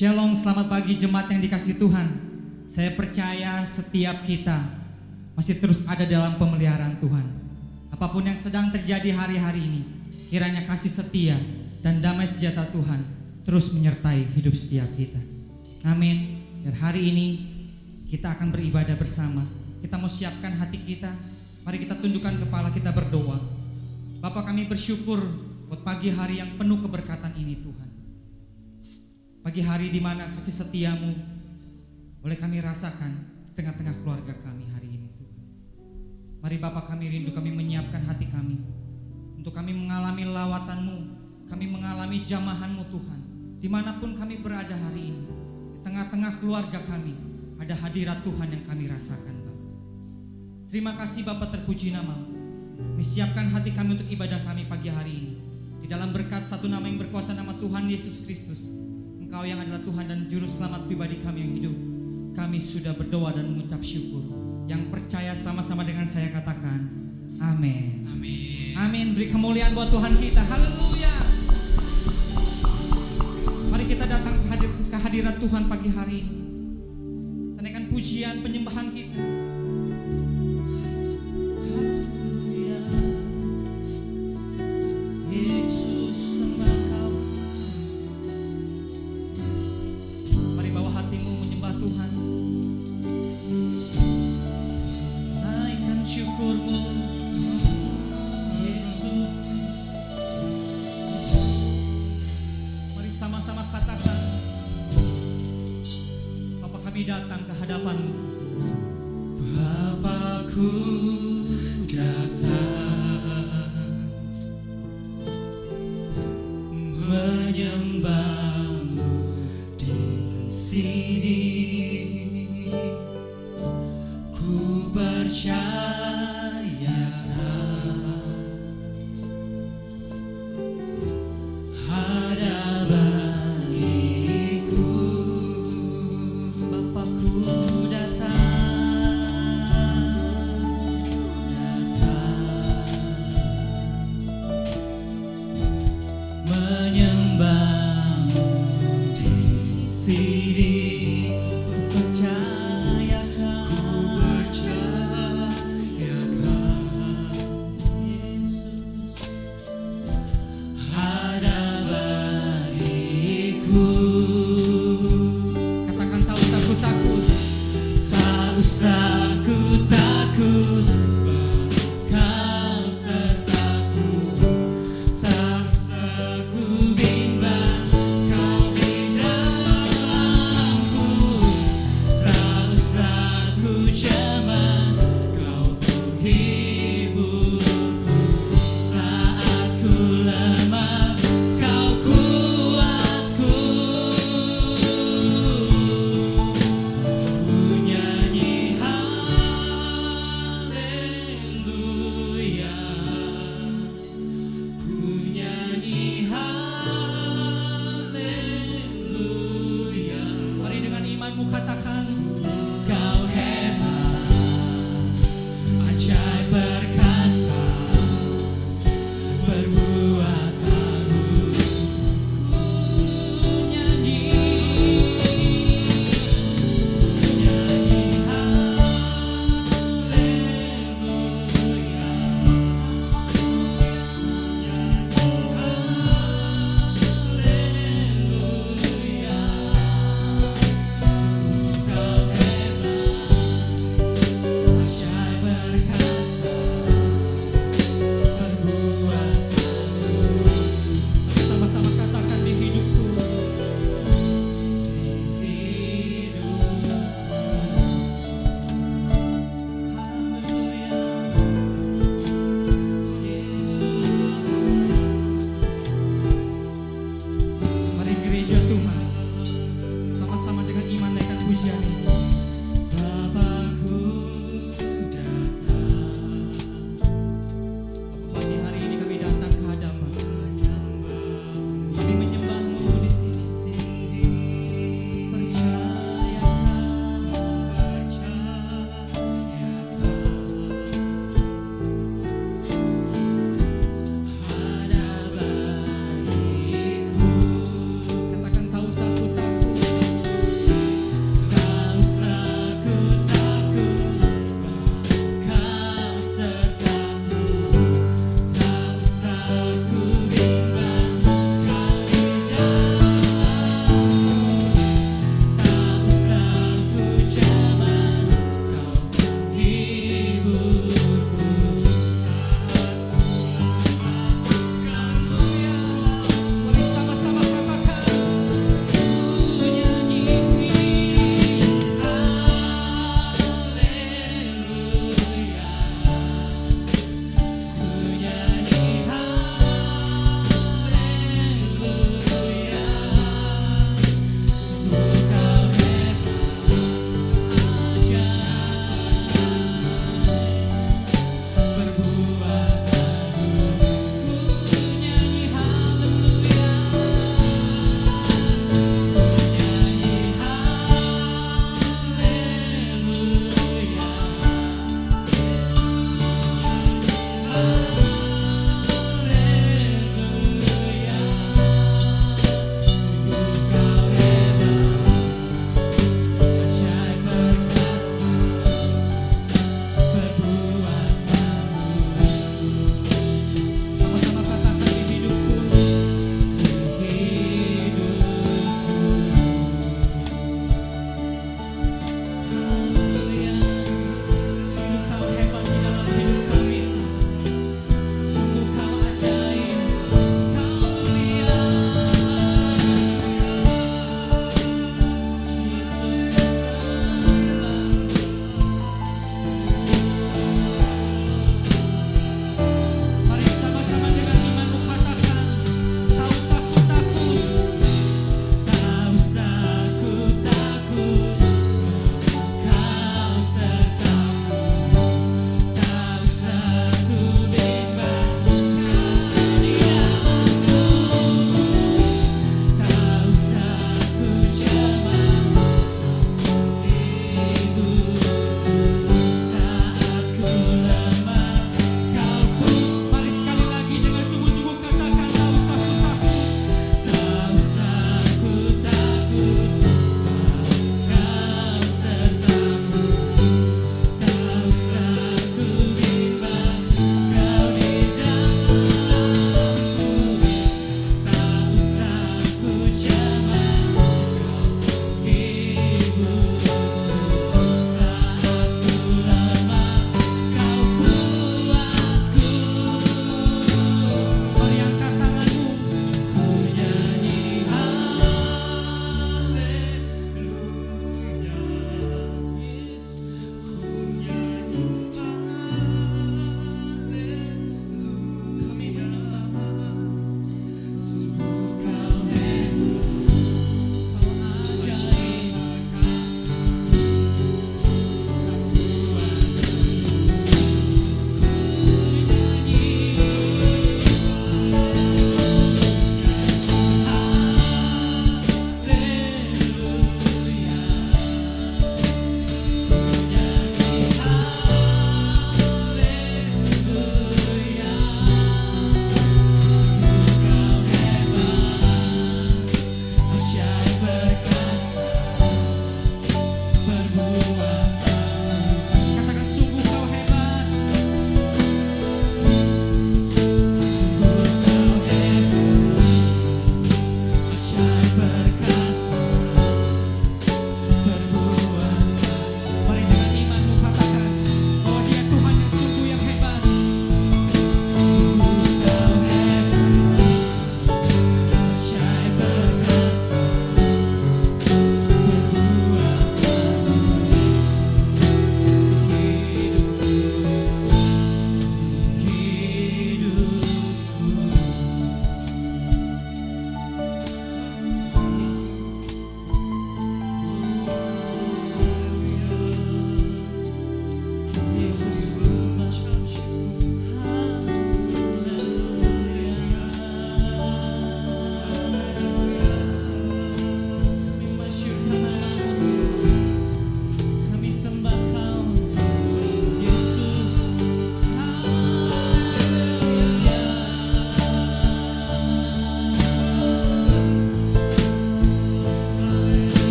Shalom, selamat pagi jemaat yang dikasihi Tuhan. Saya percaya setiap kita masih terus ada dalam pemeliharaan Tuhan. Apapun yang sedang terjadi hari-hari ini, kiranya kasih setia dan damai sejahtera Tuhan terus menyertai hidup setiap kita. Amin. Dan hari ini kita akan beribadah bersama. Kita mau siapkan hati kita. Mari kita tundukkan kepala, kita berdoa. Bapa, kami bersyukur buat pagi hari yang penuh keberkatan ini Tuhan. Pagi hari di mana kasih setiamu boleh kami rasakan di tengah-tengah keluarga kami hari ini Tuhan. Mari Bapa, kami rindu, kami menyiapkan hati kami untuk kami mengalami lawatanmu, kami mengalami jamahanmu Tuhan. Dimanapun kami berada hari ini, di tengah-tengah keluarga kami ada hadirat Tuhan yang kami rasakan Bapa. Terima kasih Bapa, terpuji namamu. Kami siapkan hati kami untuk ibadah kami pagi hari ini. Di dalam berkat satu nama yang berkuasa, nama Tuhan Yesus Kristus, Engkau yang adalah Tuhan dan Juru Selamat pribadi kami yang hidup. Kami sudah berdoa dan mengucap syukur. Yang percaya sama-sama dengan saya katakan amin. Amin. Amin. Beri kemuliaan buat Tuhan kita. Haleluya. Mari kita datang ke hadirat Tuhan pagi hari ini. Kita naikkan pujian penyembahan kita. Haleluya. Yesus sembah Kau. Mari bawa hatimu menyembah Tuhan. Naikkan syukurmu. Yesus. Mari sama-sama katakan, Bapa, kami datang ke hadapan-Mu. Bapakku datang menyembahmu di sini. Ku percaya ada bagiku. Bapakku datang Menyembah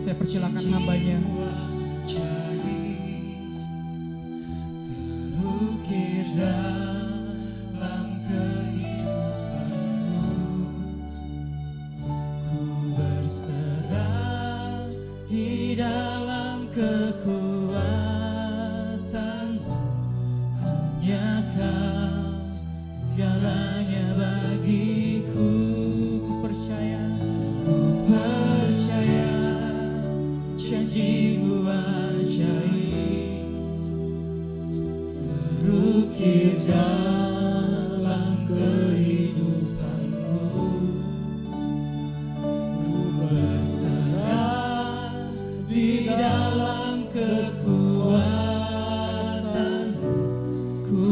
Saya persilakan hambanya. Terukir dalam kehidupanmu, ku berserah di dalam kekuatanmu. Hanya kau segalanya bagiku. Ku percaya janjimu ajaib, terukir dalam kehidupanmu. Ku berserah di dalam kekuatanmu. Ku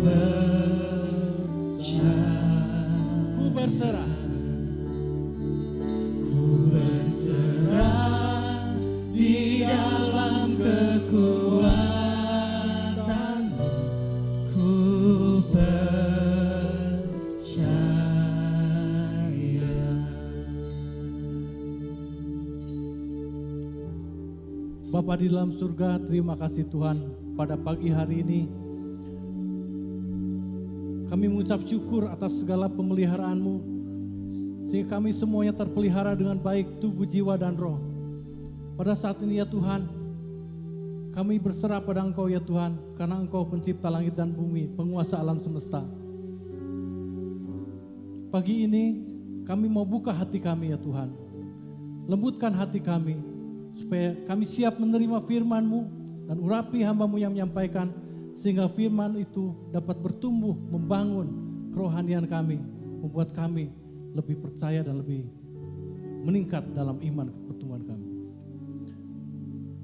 berserah. Ku berserah di dalam kekuatanmu. Ku percaya. Bapa di dalam surga, terima kasih Tuhan pada pagi hari ini. Kami mengucap syukur atas segala pemeliharaan-Mu, sehingga kami semuanya terpelihara dengan baik tubuh, jiwa, dan roh. Pada saat ini ya Tuhan, kami berserah pada Engkau ya Tuhan, karena Engkau pencipta langit dan bumi, penguasa alam semesta. Pagi ini kami mau buka hati kami ya Tuhan. Lembutkan hati kami, supaya kami siap menerima firman-Mu dan urapi hamba-Mu yang menyampaikan, sehingga firman itu dapat bertumbuh, membangun kerohanian kami, membuat kami lebih percaya dan lebih meningkat dalam iman pertumbuhan kami.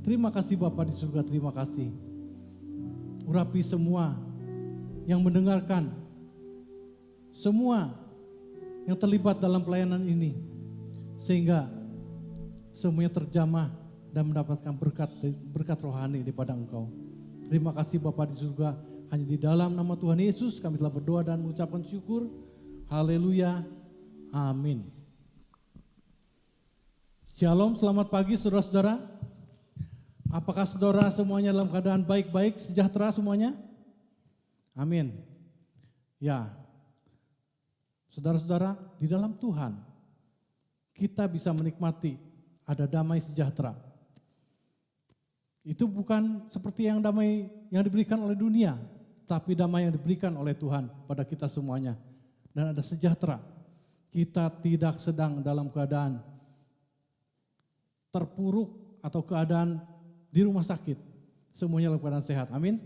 Terima kasih Bapa di surga, terima kasih. Urapi semua yang mendengarkan, semua yang terlibat dalam pelayanan ini, sehingga semuanya terjamah dan mendapatkan berkat rohani daripada Engkau. Terima kasih Bapa di surga, hanya di dalam nama Tuhan Yesus kami telah berdoa dan mengucapkan syukur. Haleluya, amin. Shalom, selamat pagi saudara-saudara. Apakah saudara semuanya dalam keadaan baik-baik, sejahtera semuanya? Amin. Ya, saudara-saudara, di dalam Tuhan kita bisa menikmati ada damai sejahtera. Itu bukan seperti yang damai yang diberikan oleh dunia, tapi damai yang diberikan oleh Tuhan pada kita semuanya. Dan ada sejahtera. Kita tidak sedang dalam keadaan terpuruk atau keadaan di rumah sakit. Semuanya dalam keadaan sehat. Amin.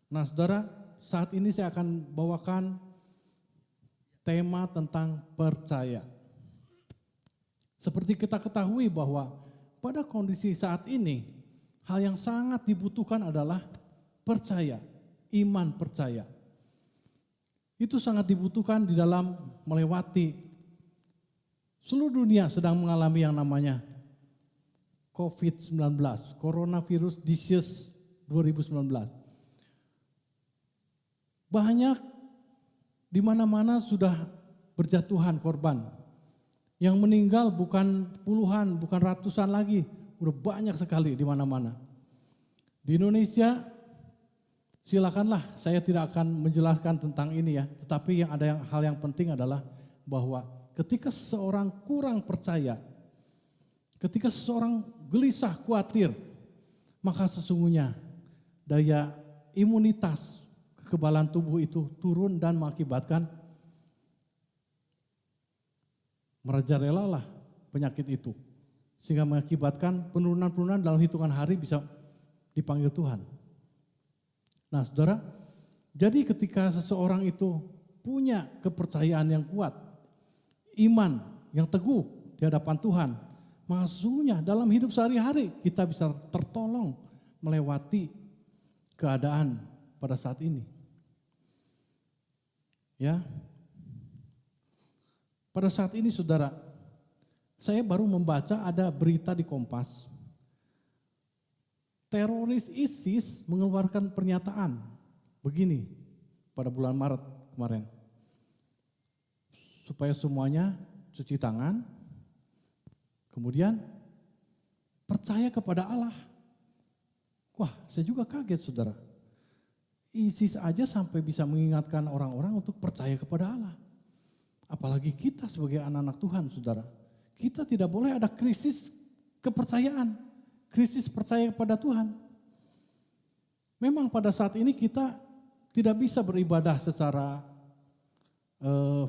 Nah saudara, saat ini saya akan bawakan tema tentang percaya. Seperti kita ketahui bahwa pada kondisi saat ini, hal yang sangat dibutuhkan adalah percaya, iman percaya. Itu sangat dibutuhkan di dalam melewati seluruh dunia sedang mengalami yang namanya COVID-19, Coronavirus Disease 2019. Banyak di mana-mana sudah berjatuhan korban. Yang meninggal bukan puluhan, bukan ratusan lagi, udah banyak sekali di mana-mana. Di Indonesia, silakanlah, saya tidak akan menjelaskan tentang ini ya, tetapi hal yang penting adalah bahwa ketika seseorang kurang percaya, ketika seseorang gelisah, khawatir, maka sesungguhnya daya imunitas kekebalan tubuh itu turun dan mengakibatkan merajalelalah penyakit itu. Sehingga mengakibatkan penurunan-penurunan dalam hitungan hari bisa dipanggil Tuhan. Nah saudara, jadi ketika seseorang itu punya kepercayaan yang kuat, iman yang teguh di hadapan Tuhan, maka sesungguhnya dalam hidup sehari-hari kita bisa tertolong melewati keadaan pada saat ini. Ya, pada saat ini saudara, saya baru membaca ada berita di Kompas. Teroris ISIS mengeluarkan pernyataan begini pada bulan Maret kemarin. Supaya semuanya cuci tangan, kemudian percaya kepada Allah. Wah, saya juga kaget saudara. ISIS aja sampai bisa mengingatkan orang-orang untuk percaya kepada Allah. Apalagi kita sebagai anak-anak Tuhan saudara. Kita tidak boleh ada krisis kepercayaan, krisis percaya kepada Tuhan. Memang pada saat ini kita tidak bisa beribadah secara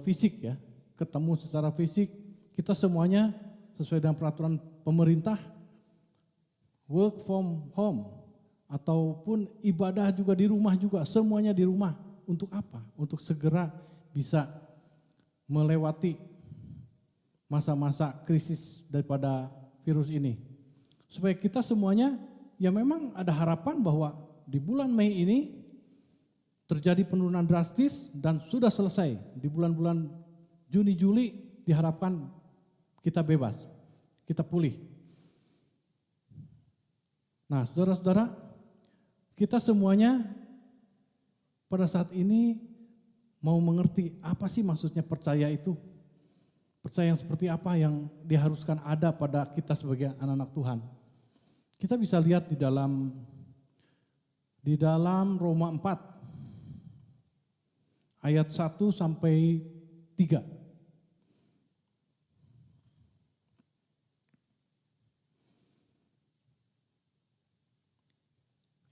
fisik ya, ketemu secara fisik. Kita semuanya sesuai dengan peraturan pemerintah, work from home, ataupun ibadah juga di rumah juga, semuanya di rumah. Untuk apa? Untuk segera bisa melewati masa-masa krisis daripada virus ini. Supaya kita semuanya, ya memang ada harapan bahwa di bulan Mei ini terjadi penurunan drastis dan sudah selesai. Di bulan-bulan Juni, Juli diharapkan kita bebas, kita pulih. Nah saudara-saudara, kita semuanya pada saat ini mau mengerti apa sih maksudnya percaya itu. Percaya yang seperti apa yang diharuskan ada pada kita sebagai anak-anak Tuhan. Kita bisa lihat di dalam Roma 4 ayat 1 sampai 3.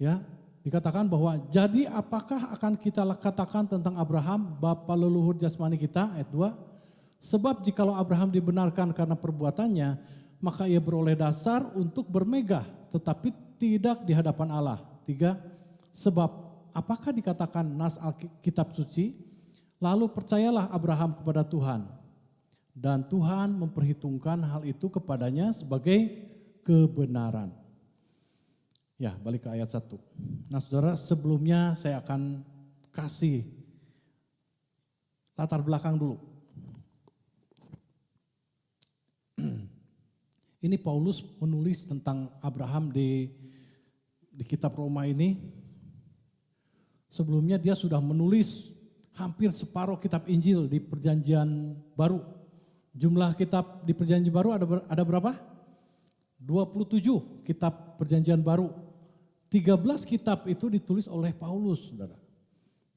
Ya, dikatakan bahwa jadi apakah akan kita katakan tentang Abraham, bapa leluhur jasmani kita, ayat 2. Sebab jikalau Abraham dibenarkan karena perbuatannya, maka ia beroleh dasar untuk bermegah, tetapi tidak di hadapan Allah. 3. Sebab apakah dikatakan nas Alkitab suci, lalu percayalah Abraham kepada Tuhan, dan Tuhan memperhitungkan hal itu kepadanya sebagai kebenaran. Ya, balik ke ayat 1. Nah saudara, sebelumnya saya akan kasih latar belakang dulu. Ini Paulus menulis tentang Abraham di kitab Roma ini. Sebelumnya dia sudah menulis hampir separuh kitab Injil di Perjanjian Baru. Jumlah kitab di Perjanjian Baru ada berapa? 27 kitab Perjanjian Baru. 13 kitab itu ditulis oleh Paulus, saudara.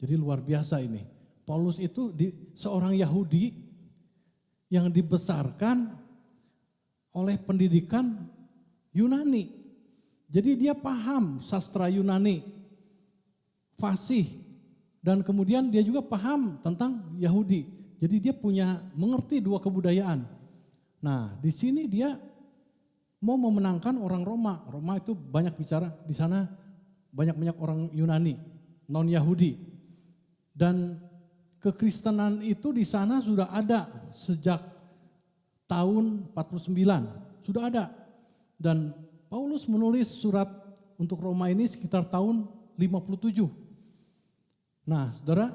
Jadi luar biasa ini. Paulus itu seorang Yahudi yang dibesarkan oleh pendidikan Yunani. Jadi dia paham sastra Yunani, fasih, dan kemudian dia juga paham tentang Yahudi. Jadi dia mengerti dua kebudayaan. Nah, di sini dia mau memenangkan orang Roma. Roma itu banyak bicara, di sana banyak orang Yunani, non-Yahudi. Dan kekristenan itu di sana sudah ada sejak tahun 49, sudah ada. Dan Paulus menulis surat untuk Roma ini sekitar tahun 57. Nah saudara,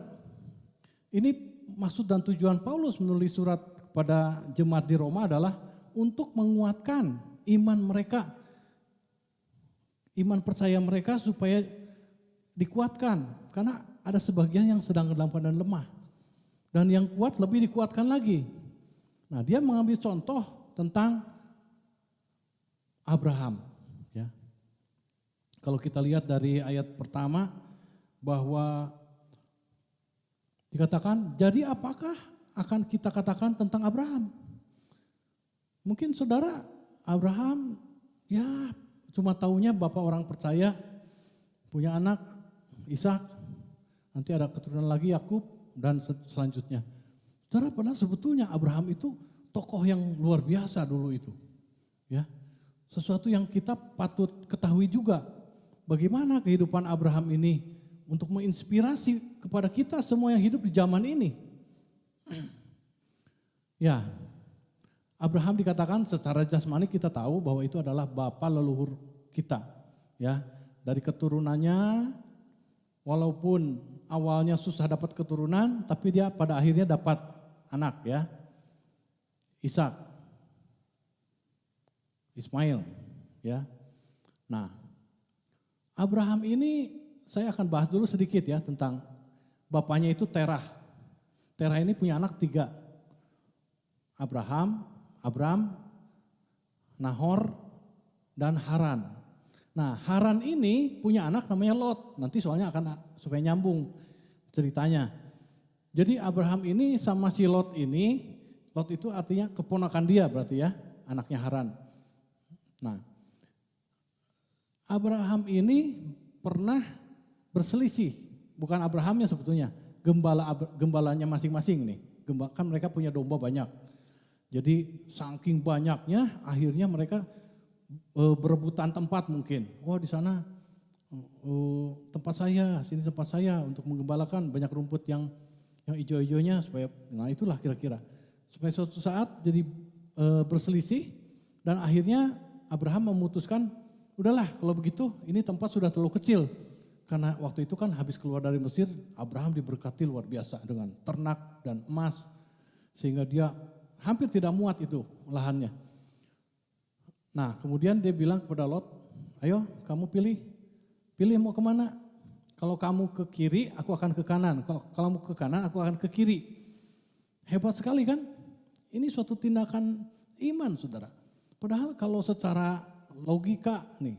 ini maksud dan tujuan Paulus menulis surat kepada jemaat di Roma adalah untuk menguatkan iman mereka, iman percaya mereka supaya dikuatkan. Karena ada sebagian yang sedang dalam keadaan lemah. Dan yang kuat lebih dikuatkan lagi. Nah dia mengambil contoh tentang Abraham. Ya. Kalau kita lihat dari ayat pertama bahwa dikatakan, jadi apakah akan kita katakan tentang Abraham? Mungkin saudara, Abraham ya cuma taunya bapak orang percaya, punya anak Ishak, nanti ada keturunan lagi Yakub dan selanjutnya. Saudara, padahal sebetulnya Abraham itu tokoh yang luar biasa dulu itu. Ya. Sesuatu yang kita patut ketahui juga. Bagaimana kehidupan Abraham ini untuk menginspirasi kepada kita semua yang hidup di zaman ini. Ya, Abraham dikatakan secara jasmani kita tahu bahwa itu adalah bapa leluhur kita. Ya, dari keturunannya walaupun awalnya susah dapat keturunan, tapi dia pada akhirnya dapat anak ya, Ishak, Ismail ya. Nah, Abraham ini saya akan bahas dulu sedikit ya tentang bapaknya itu Terah. Terah ini punya anak 3. Abram, Nahor, dan Haran. Nah, Haran ini punya anak namanya Lot. Nanti soalnya akan supaya nyambung ceritanya. Jadi Abraham ini sama si Lot ini, Lot itu artinya keponakan dia berarti ya, anaknya Haran. Nah, Abraham ini pernah berselisih, bukan Abrahamnya sebetulnya, gembalanya masing-masing nih. Kan mereka punya domba banyak. Jadi saking banyaknya akhirnya mereka berebutan tempat mungkin. Oh di sana tempat saya, sini tempat saya untuk menggembalakan, banyak rumput yang hijau-hijaunya supaya, nah itulah kira-kira. Supaya suatu saat jadi berselisih dan akhirnya Abraham memutuskan, udahlah kalau begitu ini tempat sudah terlalu kecil. Karena waktu itu kan habis keluar dari Mesir, Abraham diberkati luar biasa dengan ternak dan emas. Sehingga dia hampir tidak muat itu lahannya. Nah kemudian dia bilang kepada Lot, ayo kamu pilih mau kemana. Kalau kamu ke kiri, aku akan ke kanan. Kalau kamu ke kanan, aku akan ke kiri. Hebat sekali kan? Ini suatu tindakan iman saudara. Padahal kalau secara logika nih,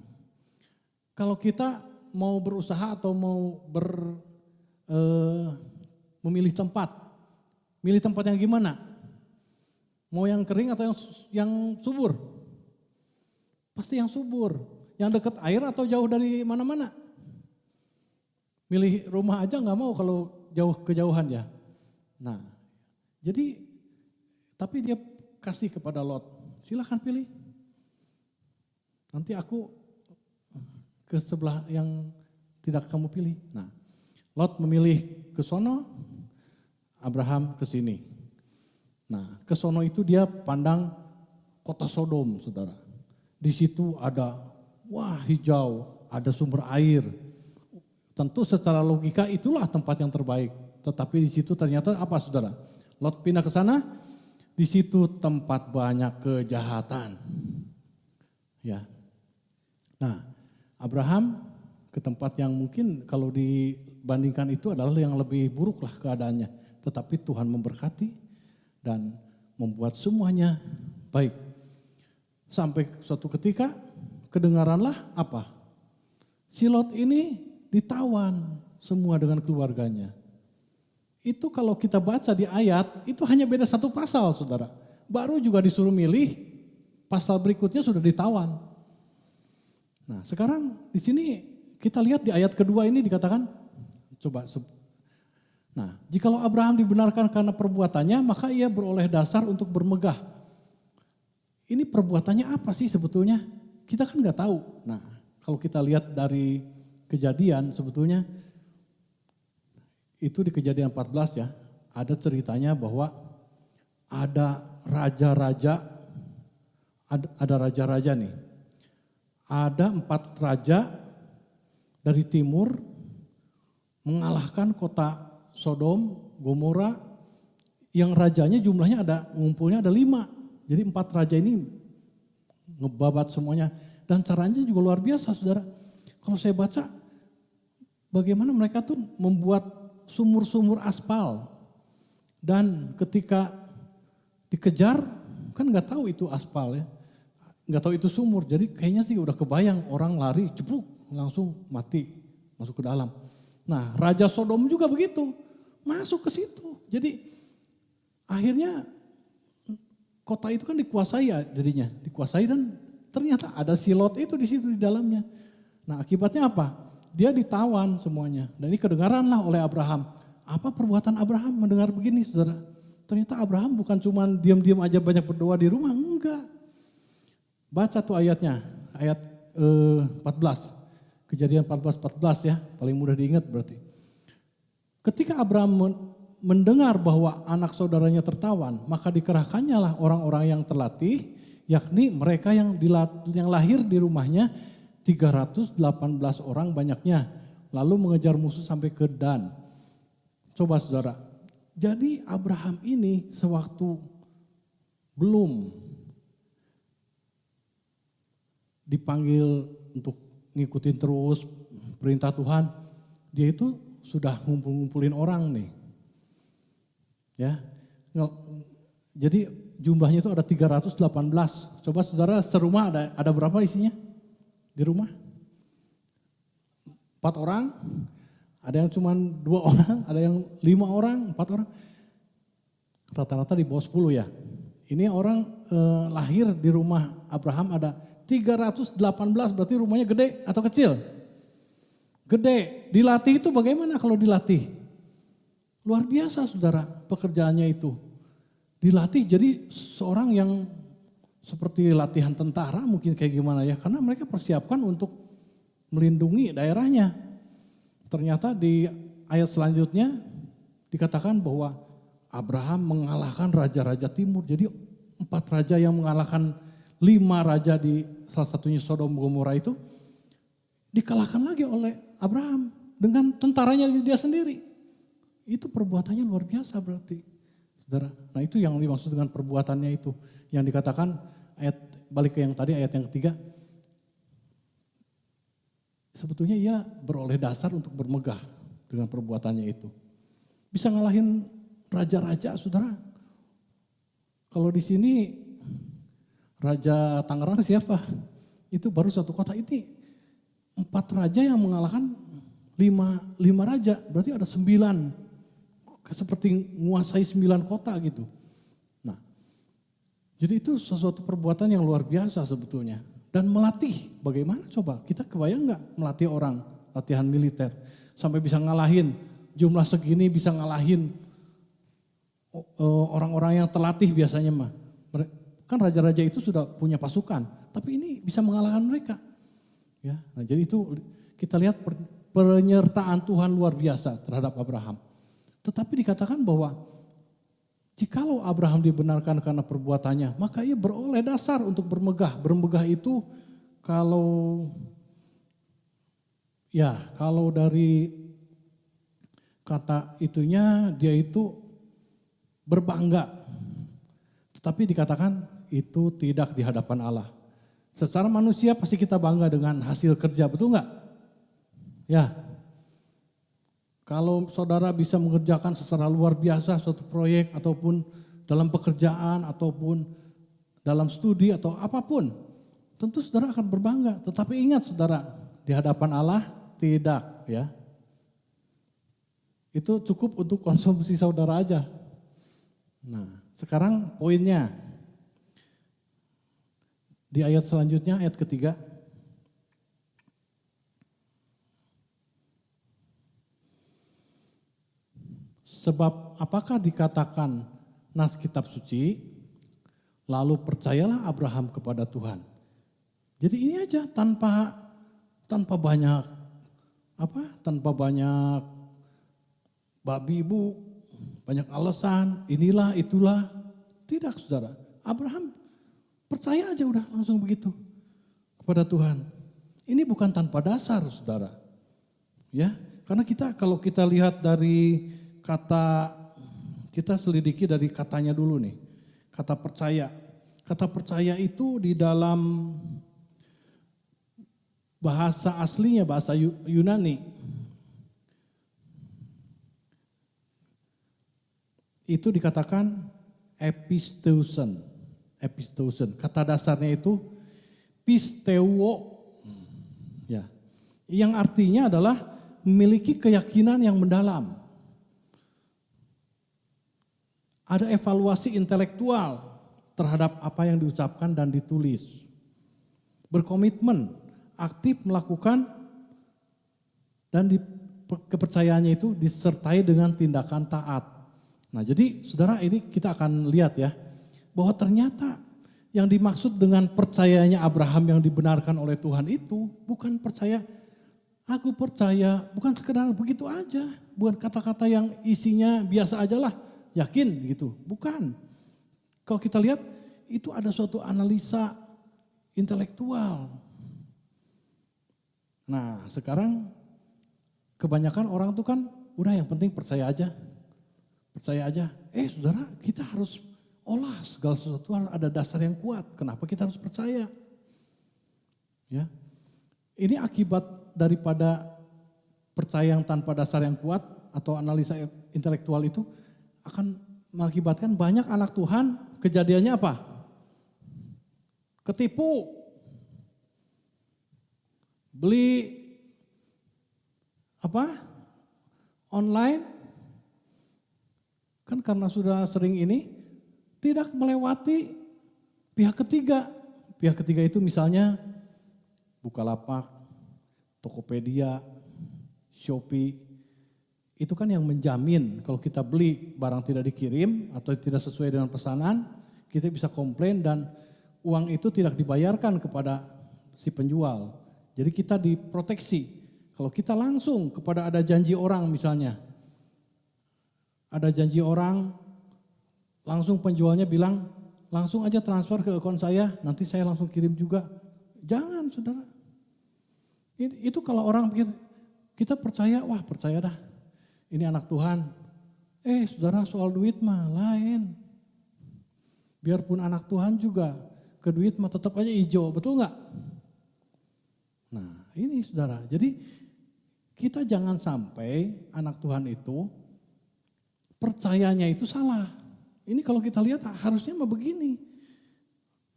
kalau kita mau berusaha atau mau memilih tempat, milih tempat yang gimana? Mau yang kering atau yang subur? Pasti yang subur. Yang dekat air atau jauh dari mana-mana? Milih rumah aja nggak mau kalau jauh kejauhan ya. Nah, jadi tapi dia kasih kepada Lot, silahkan pilih. Nanti aku ke sebelah yang tidak kamu pilih. Nah, Lot memilih ke sono, Abraham ke sini. Nah, ke sono itu dia pandang kota Sodom, saudara. Di situ ada, wah hijau, ada sumber air. Tentu secara logika itulah tempat yang terbaik. Tetapi di situ ternyata apa saudara? Lot pindah ke sana, di situ tempat banyak kejahatan. Ya. Nah, Abraham ke tempat yang mungkin kalau dibandingkan itu adalah yang lebih buruk lah keadaannya. Tetapi Tuhan memberkati dan membuat semuanya baik. Sampai suatu ketika kedengaranlah apa? Si Lot ini ditawan semua dengan keluarganya. Itu kalau kita baca di ayat, itu hanya beda satu pasal saudara. Baru juga disuruh milih, pasal berikutnya sudah ditawan. Nah sekarang di sini kita lihat di ayat kedua ini dikatakan, coba. Nah jikalau Abraham dibenarkan karena perbuatannya, maka ia beroleh dasar untuk bermegah. Ini perbuatannya apa sih sebetulnya? Kita kan nggak tahu. Nah kalau kita lihat dari Kejadian sebetulnya itu di Kejadian 14 ya, ada ceritanya bahwa ada raja-raja nih. Ada 4 raja dari timur mengalahkan kota Sodom, Gomora, yang rajanya jumlahnya ngumpulnya ada 5. Jadi 4 raja ini ngebabat semuanya. Dan caranya juga luar biasa saudara. Kalau saya baca bagaimana mereka tuh membuat sumur-sumur aspal. Dan ketika dikejar kan gak tahu itu aspal ya. Gak tahu itu sumur. Jadi kayaknya sih udah kebayang orang lari cepluk langsung mati masuk ke dalam. Nah Raja Sodom juga begitu. Masuk ke situ. Jadi akhirnya kota itu kan dikuasai ya jadinya. Dikuasai dan ternyata ada si Lot itu di situ di dalamnya. Nah akibatnya apa? Dia ditawan semuanya. Dan ini kedengaranlah oleh Abraham. Apa perbuatan Abraham mendengar begini saudara? Ternyata Abraham bukan cuma diam-diam aja banyak berdoa di rumah. Enggak. Baca tuh ayatnya. Ayat 14. Kejadian 14 ya. Paling mudah diingat berarti. Ketika Abraham mendengar bahwa anak saudaranya tertawan, maka dikerahkannya lah orang-orang yang terlatih, yakni mereka yang lahir di rumahnya 318 orang banyaknya, lalu mengejar musuh sampai ke Dan. Coba saudara, jadi Abraham ini sewaktu belum dipanggil untuk ngikutin terus perintah Tuhan, dia itu sudah ngumpulin orang nih. Ya. Jadi jumlahnya itu ada 318. Coba saudara serumah ada berapa isinya di rumah? 4 orang, ada yang cuma 2 orang, ada yang 5 orang, 4 orang. Rata-rata di bawah 10 ya. Ini orang lahir di rumah Abraham ada 318, berarti rumahnya gede atau kecil? Gede. Dilatih itu bagaimana kalau dilatih? Luar biasa saudara pekerjaannya itu. Dilatih jadi seorang yang seperti latihan tentara mungkin kayak gimana ya. Karena mereka persiapkan untuk melindungi daerahnya. Ternyata di ayat selanjutnya dikatakan bahwa Abraham mengalahkan raja-raja timur. Jadi 4 raja yang mengalahkan 5 raja di salah satunya Sodom Gomora itu dikalahkan lagi oleh Abraham dengan tentaranya dia sendiri. Itu perbuatannya luar biasa berarti. Saudara. Nah itu yang dimaksud dengan perbuatannya itu. Yang dikatakan ayat balik ke yang tadi ayat yang ketiga. Sebetulnya ia beroleh dasar untuk bermegah dengan perbuatannya itu. Bisa ngalahin raja-raja saudara. Kalau di sini Raja Tangerang siapa? Itu baru satu kota ini. 4 raja yang mengalahkan 5 raja. Berarti ada 9. Seperti menguasai 9 kota gitu. Nah, jadi itu sesuatu perbuatan yang luar biasa sebetulnya. Dan melatih, bagaimana coba? Kita kebayang nggak melatih orang, latihan militer. Sampai bisa ngalahin, jumlah segini bisa ngalahin orang-orang yang terlatih biasanya mah. Kan raja-raja itu sudah punya pasukan, tapi ini bisa mengalahkan mereka. Ya, nah jadi itu kita lihat penyertaan Tuhan luar biasa terhadap Abraham. Tetapi dikatakan bahwa jikalau Abraham dibenarkan karena perbuatannya, maka ia beroleh dasar untuk bermegah. Bermegah itu kalau dari kata itunya dia itu berbangga. Tetapi dikatakan itu tidak di hadapan Allah. Secara manusia pasti kita bangga dengan hasil kerja, betul nggak? Ya. Kalau saudara bisa mengerjakan secara luar biasa suatu proyek ataupun dalam pekerjaan ataupun dalam studi atau apapun, tentu saudara akan berbangga. Tetapi ingat saudara, di hadapan Allah tidak ya. Itu cukup untuk konsumsi saudara aja. Nah, sekarang poinnya. Di ayat selanjutnya, ayat ketiga. Sebab apakah dikatakan nas kitab suci, lalu percayalah Abraham kepada Tuhan. Jadi ini aja tanpa banyak babi ibu, banyak alasan, inilah itulah. Tidak saudara, Abraham percaya aja udah langsung begitu kepada Tuhan. Ini bukan tanpa dasar saudara. Ya, karena kalau kita lihat dari kata, kita selidiki dari katanya dulu nih. Kata percaya. Kata percaya itu di dalam bahasa aslinya, bahasa Yunani. Itu dikatakan episteusen. Kata dasarnya itu pisteuo. Ya. Yang artinya adalah memiliki keyakinan yang mendalam. Ada evaluasi intelektual terhadap apa yang diucapkan dan ditulis. Berkomitmen, aktif melakukan dan kepercayaannya itu disertai dengan tindakan taat. Nah jadi saudara ini kita akan lihat ya, bahwa ternyata yang dimaksud dengan percayanya Abraham yang dibenarkan oleh Tuhan itu bukan percaya, aku percaya, bukan sekedar begitu aja. Bukan kata-kata yang isinya biasa aja lah. Yakin gitu, bukan. Kalau kita lihat itu ada suatu analisa intelektual. Nah sekarang kebanyakan orang tuh kan udah yang penting percaya aja. Saudara kita harus olah segala sesuatu ada dasar yang kuat. Kenapa kita harus percaya? Ya, ini akibat daripada percaya yang tanpa dasar yang kuat atau analisa intelektual itu akan mengakibatkan banyak anak Tuhan kejadiannya apa? Ketipu. Beli online, kan karena sudah sering ini, tidak melewati pihak ketiga. Pihak ketiga itu misalnya Bukalapak, Tokopedia, Shopee. Itu kan yang menjamin kalau kita beli barang tidak dikirim atau tidak sesuai dengan pesanan, kita bisa komplain dan uang itu tidak dibayarkan kepada si penjual. Jadi kita diproteksi. Kalau kita langsung kepada ada janji orang misalnya, ada janji orang, langsung penjualnya bilang, langsung aja transfer ke akun saya, nanti saya langsung kirim juga. Jangan saudara. Itu kalau orang pikir, kita percaya, wah percaya dah. Ini anak Tuhan. Saudara soal duit mah lain. Biarpun anak Tuhan juga, ke duit mah tetap aja hijau, betul nggak? Nah ini saudara, jadi kita jangan sampai anak Tuhan itu percayanya itu salah. Ini kalau kita lihat harusnya mah begini.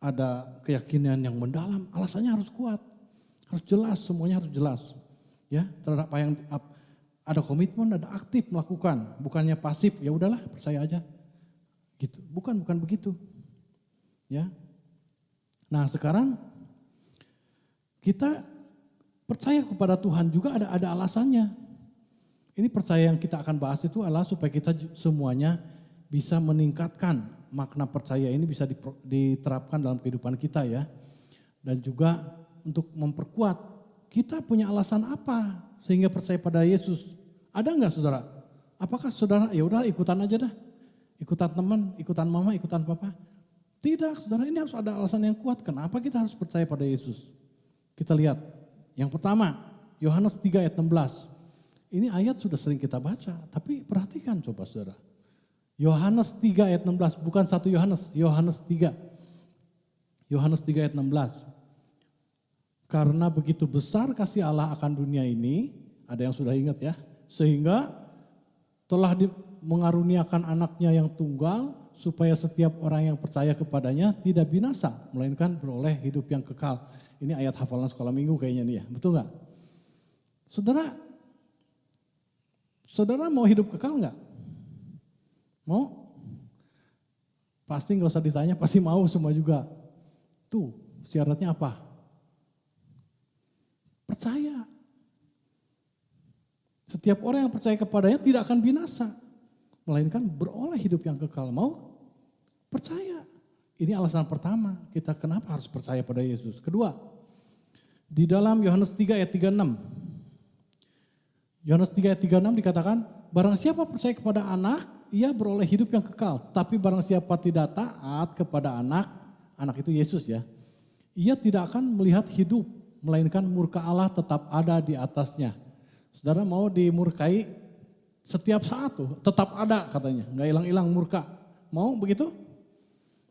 Ada keyakinan yang mendalam, alasannya harus kuat. Harus jelas, semuanya harus jelas. Ya, terhadap apa yang ada komitmen, ada aktif melakukan, bukannya pasif, ya udahlah percaya aja. Gitu. Bukan begitu. Ya. Nah, sekarang kita percaya kepada Tuhan juga ada alasannya. Ini percaya yang kita akan bahas itu adalah supaya kita semuanya bisa meningkatkan makna percaya ini bisa diterapkan dalam kehidupan kita ya. Dan juga untuk memperkuat kita punya alasan apa sehingga percaya pada Yesus. Ada enggak saudara? Apakah saudara ya udah ikutan aja dah. Ikutan teman, ikutan mama, ikutan papa. Tidak saudara, ini harus ada alasan yang kuat. Kenapa kita harus percaya pada Yesus? Kita lihat. Yang pertama, Yohanes 3 ayat 16. Ini ayat sudah sering kita baca, tapi perhatikan coba saudara. Yohanes 3 ayat 16, bukan 1 Yohanes, Yohanes 3. Yohanes 3 ayat 16. Karena begitu besar kasih Allah akan dunia ini, ada yang sudah ingat ya, sehingga telah mengaruniakan anaknya yang tunggal, supaya setiap orang yang percaya kepadanya tidak binasa, melainkan beroleh hidup yang kekal. Ini ayat hafalan sekolah minggu kayaknya nih ya, betul gak? Saudara mau hidup kekal gak? Mau? Pasti gak usah ditanya, pasti mau semua juga. Tuh, syaratnya apa? Percaya. Setiap orang yang percaya kepadanya tidak akan binasa, melainkan beroleh hidup yang kekal. Mau? Percaya. Ini alasan pertama, kita kenapa harus percaya pada Yesus. Kedua, di dalam Yohanes 3 ayat 36. Yohanes 3 ayat 36 dikatakan, barang siapa percaya kepada anak, ia beroleh hidup yang kekal. Tapi barang siapa tidak taat kepada anak itu Yesus ya, ia tidak akan melihat hidup, melainkan murka Allah tetap ada di atasnya. Saudara mau dimurkai setiap saat tuh, tetap ada katanya, nggak hilang-hilang murka. Mau begitu?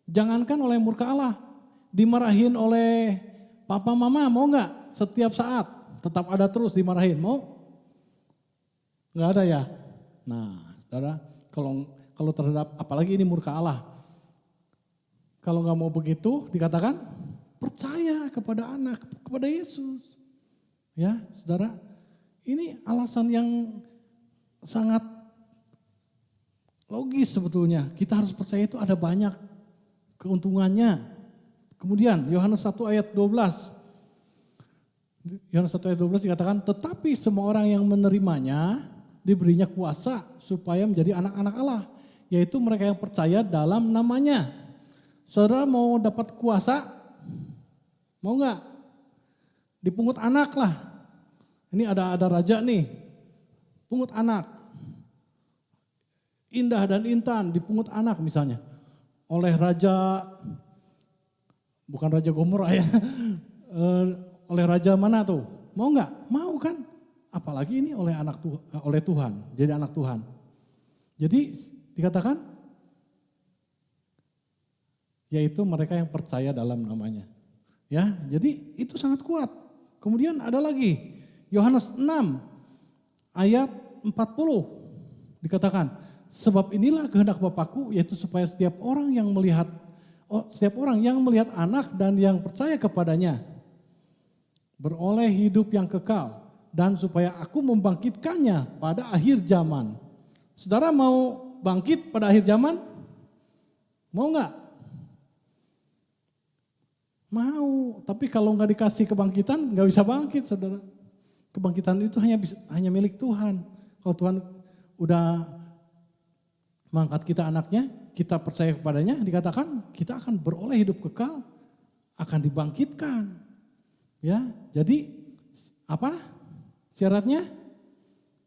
Jangankan oleh murka Allah, dimarahin oleh papa mama mau nggak? Setiap saat tetap ada terus dimarahin, mau? Nggak ada ya? Nah, saudara, kalau terhadap apalagi ini murka Allah, kalau nggak mau begitu dikatakan percaya kepada anak, kepada Yesus, ya, saudara. Ini alasan yang sangat logis sebetulnya. Kita harus percaya itu ada banyak keuntungannya. Kemudian Yohanes 1 ayat 12. Yohanes 1 ayat 12 dikatakan, tetapi semua orang yang menerimanya diberinya kuasa supaya menjadi anak-anak Allah. Yaitu mereka yang percaya dalam namanya. Saudara mau dapat kuasa? Mau nggak? Dipungut anak lah. Ini ada raja nih, pungut anak. Indah dan Intan dipungut anak misalnya. Oleh raja, bukan raja Gomorrah ya. Oleh raja mana tuh? Mau nggak? Mau kan? Apalagi ini oleh Tuhan, jadi anak Tuhan. Jadi dikatakan, yaitu mereka yang percaya dalam namanya. Ya, jadi itu sangat kuat. Kemudian ada lagi, Yohanes 6 ayat 40 dikatakan, sebab inilah kehendak Bapakku, yaitu supaya setiap orang yang melihat setiap orang yang melihat anak dan yang percaya kepadanya beroleh hidup yang kekal, dan supaya aku membangkitkannya pada akhir zaman. Saudara mau bangkit pada akhir zaman? Mau nggak? Mau, tapi kalau nggak dikasih kebangkitan nggak bisa bangkit, saudara. Kebangkitan itu hanya milik Tuhan. Kalau Tuhan udah mengangkat kita anaknya, kita percaya kepadanya, dikatakan kita akan beroleh hidup kekal, akan dibangkitkan. Ya, jadi apa syaratnya?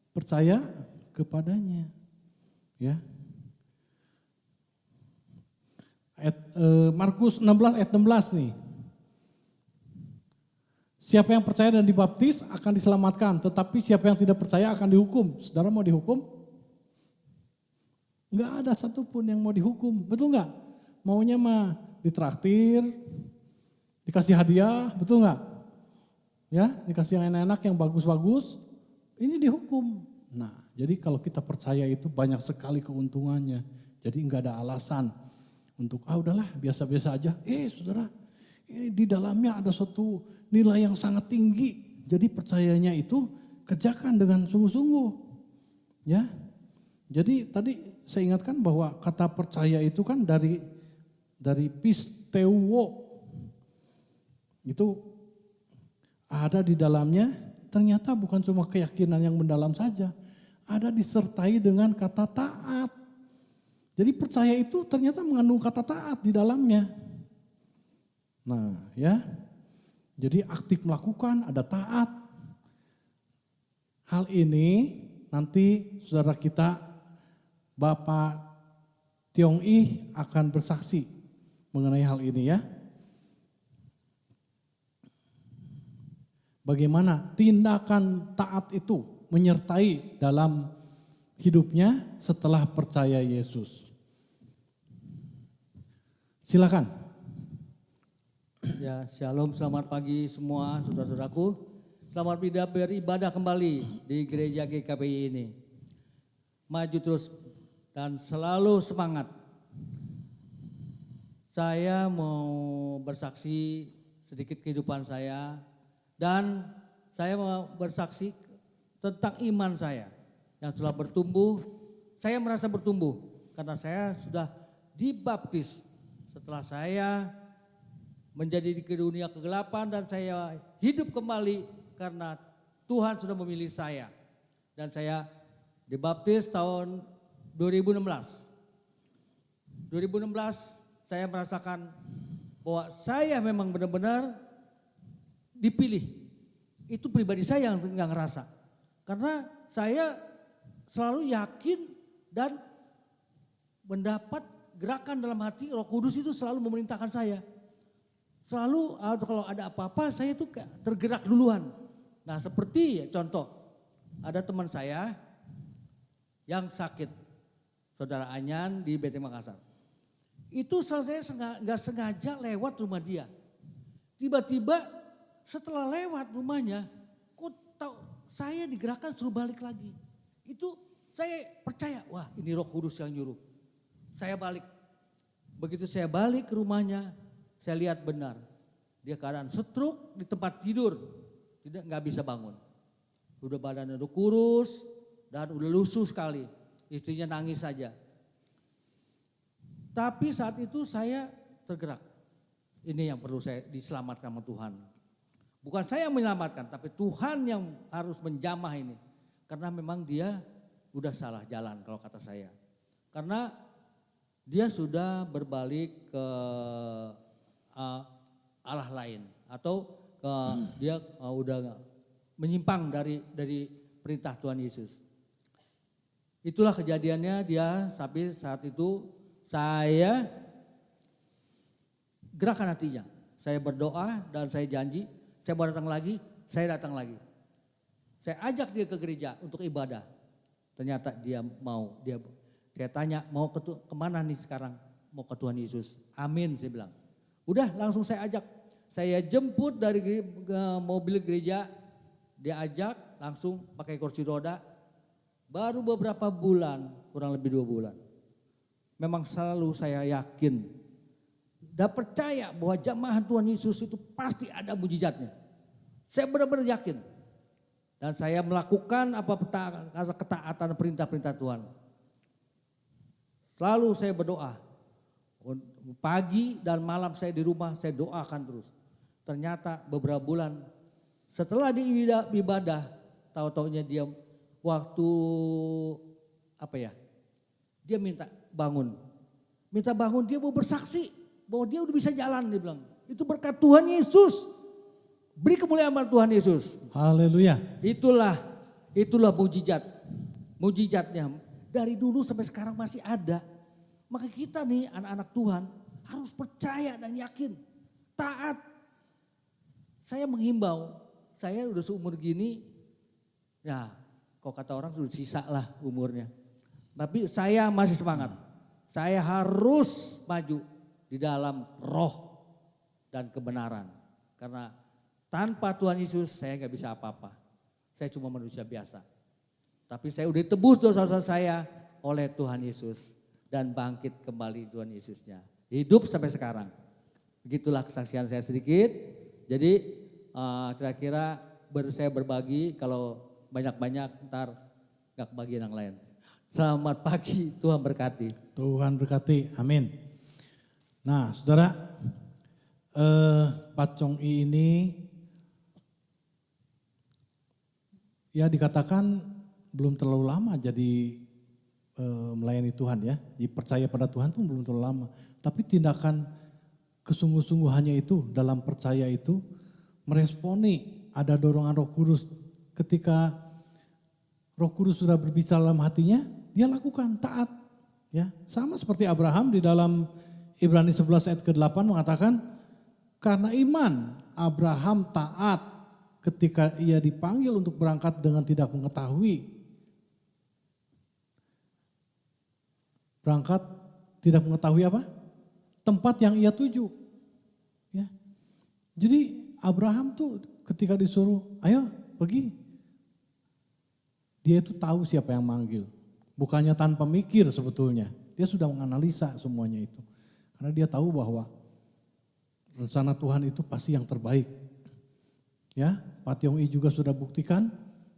Percaya kepadanya. Ya. Markus 16 ayat 16 nih. Siapa yang percaya dan dibaptis akan diselamatkan, tetapi siapa yang tidak percaya akan dihukum. Saudara mau dihukum? Enggak ada satupun yang mau dihukum, betul enggak? Maunya mah ditraktir, dikasih hadiah, betul enggak? Ya, dikasih yang enak-enak, yang bagus-bagus, ini dihukum. Nah, jadi kalau kita percaya itu banyak sekali keuntungannya. Jadi enggak ada alasan untuk udahlah biasa-biasa aja. Saudara, ini di dalamnya ada suatu nilai yang sangat tinggi. Jadi percayanya itu kerjakan dengan sungguh-sungguh. Ya. Jadi tadi saya ingatkan bahwa kata percaya itu kan dari pisteuo. Itu ada di dalamnya, ternyata bukan cuma keyakinan yang mendalam saja. Ada disertai dengan kata taat. Jadi percaya itu ternyata mengandung kata taat di dalamnya. Nah ya, jadi aktif melakukan, ada taat. Hal ini nanti saudara kita Bapak Tiong Ih akan bersaksi mengenai hal ini ya. Bagaimana tindakan taat itu menyertai dalam hidupnya setelah percaya Yesus. Silakan. Ya, shalom, selamat pagi semua saudara-saudaraku. Selamat beribadah kembali di gereja GKPI ini. Maju terus dan selalu semangat. Saya mau bersaksi sedikit kehidupan saya dan saya mau bersaksi tentang iman saya yang telah bertumbuh. Saya merasa bertumbuh karena saya sudah dibaptis setelah saya menjadi di dunia kegelapan dan saya hidup kembali karena Tuhan sudah memilih saya. Dan saya dibaptis tahun 2016. 2016 saya merasakan bahwa saya memang benar-benar dipilih. Itu pribadi saya yang nggak ngerasa. Karena saya selalu yakin dan mendapat gerakan dalam hati Roh Kudus itu selalu memerintahkan saya. Selalu kalau ada apa-apa saya tuh tergerak duluan. Nah seperti contoh ada teman saya yang sakit, saudara Anyan di BT Makassar. Itu saya nggak sengaja lewat rumah dia. Tiba-tiba setelah lewat rumahnya, kok tahu saya digerakkan suruh balik lagi. Itu saya percaya, wah ini Roh Kudus yang nyuruh. Saya balik. Begitu saya balik ke rumahnya, saya lihat benar. Dia keadaan stroke di tempat tidur. Nggak bisa bangun. Udah badannya udah kurus dan udah lusuh sekali. Istrinya nangis saja. Tapi saat itu saya tergerak. Ini yang perlu saya diselamatkan sama Tuhan. Bukan saya yang menyelamatkan, tapi Tuhan yang harus menjamah ini. Karena memang dia udah salah jalan kalau kata saya. Karena dia sudah berbalik ke Allah lain atau dia udah menyimpang dari perintah Tuhan Yesus. Itulah kejadiannya dia sampai saat itu saya gerakan hatinya. Saya berdoa dan saya janji saya mau datang lagi, saya datang lagi. Saya ajak dia ke gereja untuk ibadah. Ternyata dia mau, saya tanya mau kemana nih sekarang? Mau ke Tuhan Yesus. Amin saya bilang. Udah langsung saya ajak. Saya jemput dari mobil gereja. Dia ajak langsung pakai kursi roda. Baru beberapa bulan, kurang lebih 2 bulan. Memang selalu saya yakin dan percaya bahwa jamaah Tuhan Yesus itu pasti ada mujizatnya. Saya benar-benar yakin. Dan saya melakukan ketaatan perintah-perintah Tuhan. Selalu saya berdoa. Pagi dan malam saya di rumah, saya doakan terus. Ternyata beberapa bulan setelah di ibadah, tahu-taunya dia waktu dia minta bangun. Minta bangun, dia mau bersaksi bahwa dia udah bisa jalan, dia bilang. Itu berkat Tuhan Yesus. Beri kemuliaan pada Tuhan Yesus. Haleluya. Itulah mujizat. Mujizatnya dari dulu sampai sekarang masih ada. Maka kita nih anak-anak Tuhan harus percaya dan yakin. Taat. Saya menghimbau, saya udah seumur gini, ya kok kata orang sudah sisa lah umurnya. Tapi saya masih semangat. Saya harus maju di dalam roh dan kebenaran. Karena tanpa Tuhan Yesus saya gak bisa apa-apa. Saya cuma manusia biasa. Tapi saya udah tebus dosa-dosa saya oleh Tuhan Yesus. Dan bangkit kembali Tuhan Yesusnya. Hidup sampai sekarang. Begitulah kesaksian saya sedikit. Jadi kira-kira saya berbagi, kalau banyak-banyak ntar gak kebagian yang lain. Selamat pagi, Tuhan berkati. Tuhan berkati, amin. Nah saudara, Pak Chong I ini ya dikatakan belum terlalu lama jadi melayani Tuhan ya. Percaya pada Tuhan pun belum terlalu lama. Tapi tindakan kesungguh-sungguhannya itu dalam percaya itu meresponi ada dorongan Roh Kudus. Ketika Roh Kudus sudah berbicara dalam hatinya, dia lakukan taat. Ya, sama seperti Abraham di dalam Ibrani 11 ayat ke-8 mengatakan, karena iman Abraham taat ketika ia dipanggil untuk berangkat dengan tidak mengetahui. Berangkat tidak mengetahui apa? Tempat yang ia tuju. Ya. Jadi Abraham tuh ketika disuruh, ayo pergi. Dia itu tahu siapa yang manggil. Bukannya tanpa mikir sebetulnya. Dia sudah menganalisa semuanya itu. Karena dia tahu bahwa rencana Tuhan itu pasti yang terbaik. Ya, Pak Tiong I juga sudah buktikan.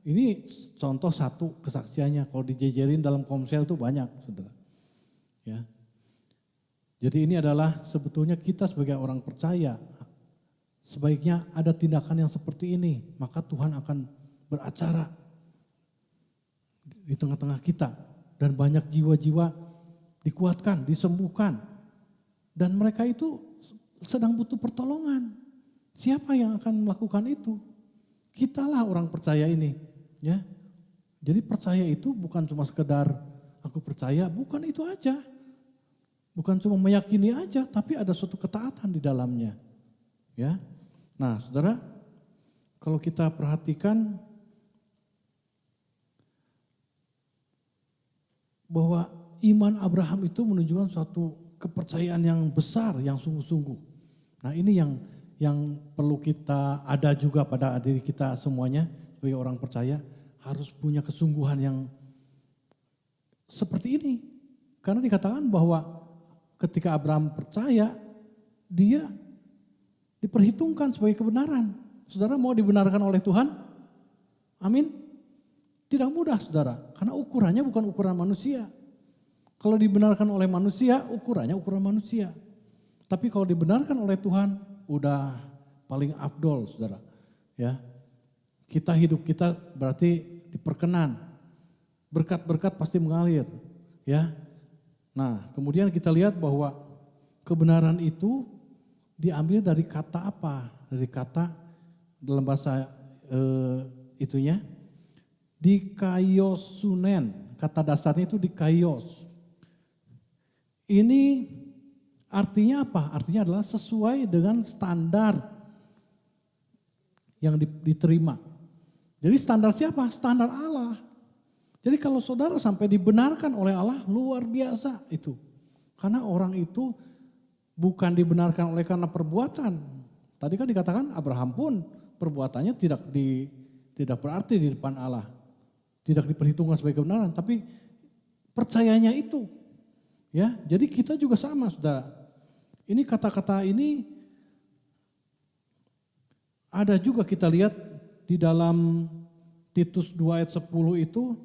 Ini contoh satu kesaksiannya. Kalau dijejerin dalam Komsel itu banyak, saudara. Ya. Jadi ini adalah sebetulnya kita sebagai orang percaya. Sebaiknya ada tindakan yang seperti ini. Maka Tuhan akan beracara di tengah-tengah kita. Dan banyak jiwa-jiwa dikuatkan, disembuhkan. Dan mereka itu sedang butuh pertolongan. Siapa yang akan melakukan itu? Kitalah orang percaya ini. Ya. Jadi percaya itu bukan cuma sekedar aku percaya, bukan itu aja. Bukan cuma meyakini aja, tapi ada suatu ketaatan di dalamnya. Ya. Nah, saudara, kalau kita perhatikan bahwa iman Abraham itu menunjukkan suatu kepercayaan yang besar, yang sungguh-sungguh. Nah, ini yang perlu kita ada juga pada diri kita semuanya sebagai orang percaya, harus punya kesungguhan yang seperti ini. Karena dikatakan bahwa ketika Abraham percaya, dia diperhitungkan sebagai kebenaran. Saudara mau dibenarkan oleh Tuhan? Amin. Tidak mudah saudara, karena ukurannya bukan ukuran manusia. Kalau dibenarkan oleh manusia, ukurannya ukuran manusia. Tapi kalau dibenarkan oleh Tuhan, udah paling afdol saudara. Ya, hidup kita berarti diperkenan. Berkat-berkat pasti mengalir. Ya. Nah, kemudian kita lihat bahwa kebenaran itu diambil dari kata apa? Dari kata dalam bahasa itunya dikaiosunen. Kata dasarnya itu dikaios. Ini artinya apa? Artinya adalah sesuai dengan standar yang diterima. Jadi standar siapa? Standar Allah. Jadi kalau saudara sampai dibenarkan oleh Allah, luar biasa itu. Karena orang itu bukan dibenarkan oleh karena perbuatan. Tadi kan dikatakan Abraham pun perbuatannya tidak berarti di depan Allah. Tidak diperhitungkan sebagai kebenaran, tapi percayanya itu. Ya, jadi kita juga sama saudara. Ini kata-kata ini ada juga kita lihat di dalam Titus 2 ayat 10 itu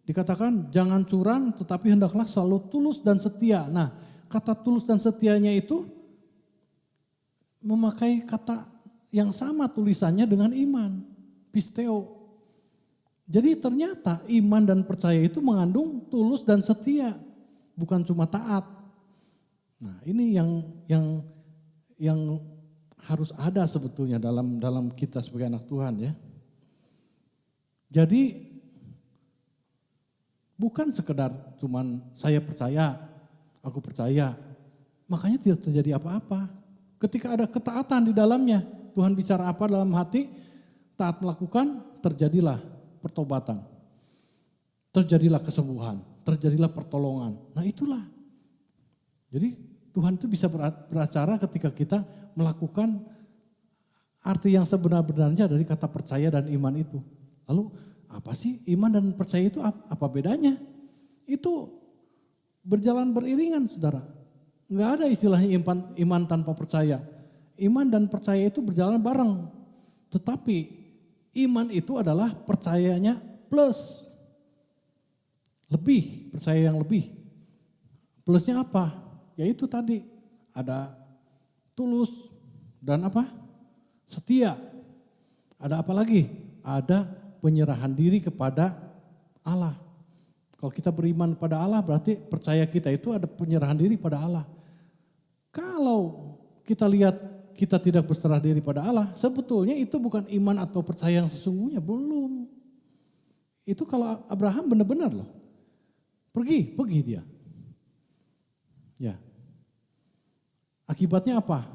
dikatakan jangan curang tetapi hendaklah selalu tulus dan setia. Nah, kata tulus dan setianya itu memakai kata yang sama tulisannya dengan iman, pisteo. Jadi ternyata iman dan percaya itu mengandung tulus dan setia, bukan cuma taat. Nah, ini yang harus ada sebetulnya dalam kita sebagai anak Tuhan ya. Jadi bukan sekedar cuman saya percaya, aku percaya, makanya tidak terjadi apa-apa. Ketika ada ketaatan di dalamnya, Tuhan bicara apa dalam hati, taat melakukan, terjadilah pertobatan. Terjadilah kesembuhan, terjadilah pertolongan. Nah itulah. Jadi Tuhan itu bisa beracara ketika kita melakukan arti yang sebenar-benarnya dari kata percaya dan iman itu. Lalu apa sih iman dan percaya itu apa bedanya? Itu berjalan beriringan saudara. Enggak ada istilahnya iman tanpa percaya. Iman dan percaya itu berjalan bareng. Tetapi iman itu adalah percayanya plus. Lebih, percaya yang lebih. Plusnya apa? Yaitu tadi ada tulus dan apa? Setia. Ada apa lagi? Ada penyerahan diri kepada Allah. Kalau kita beriman pada Allah berarti percaya kita itu ada penyerahan diri pada Allah. Kalau kita lihat kita tidak berserah diri pada Allah, sebetulnya itu bukan iman atau percaya yang sesungguhnya, belum. Itu kalau Abraham benar-benar loh. Pergi dia. Ya. Akibatnya apa?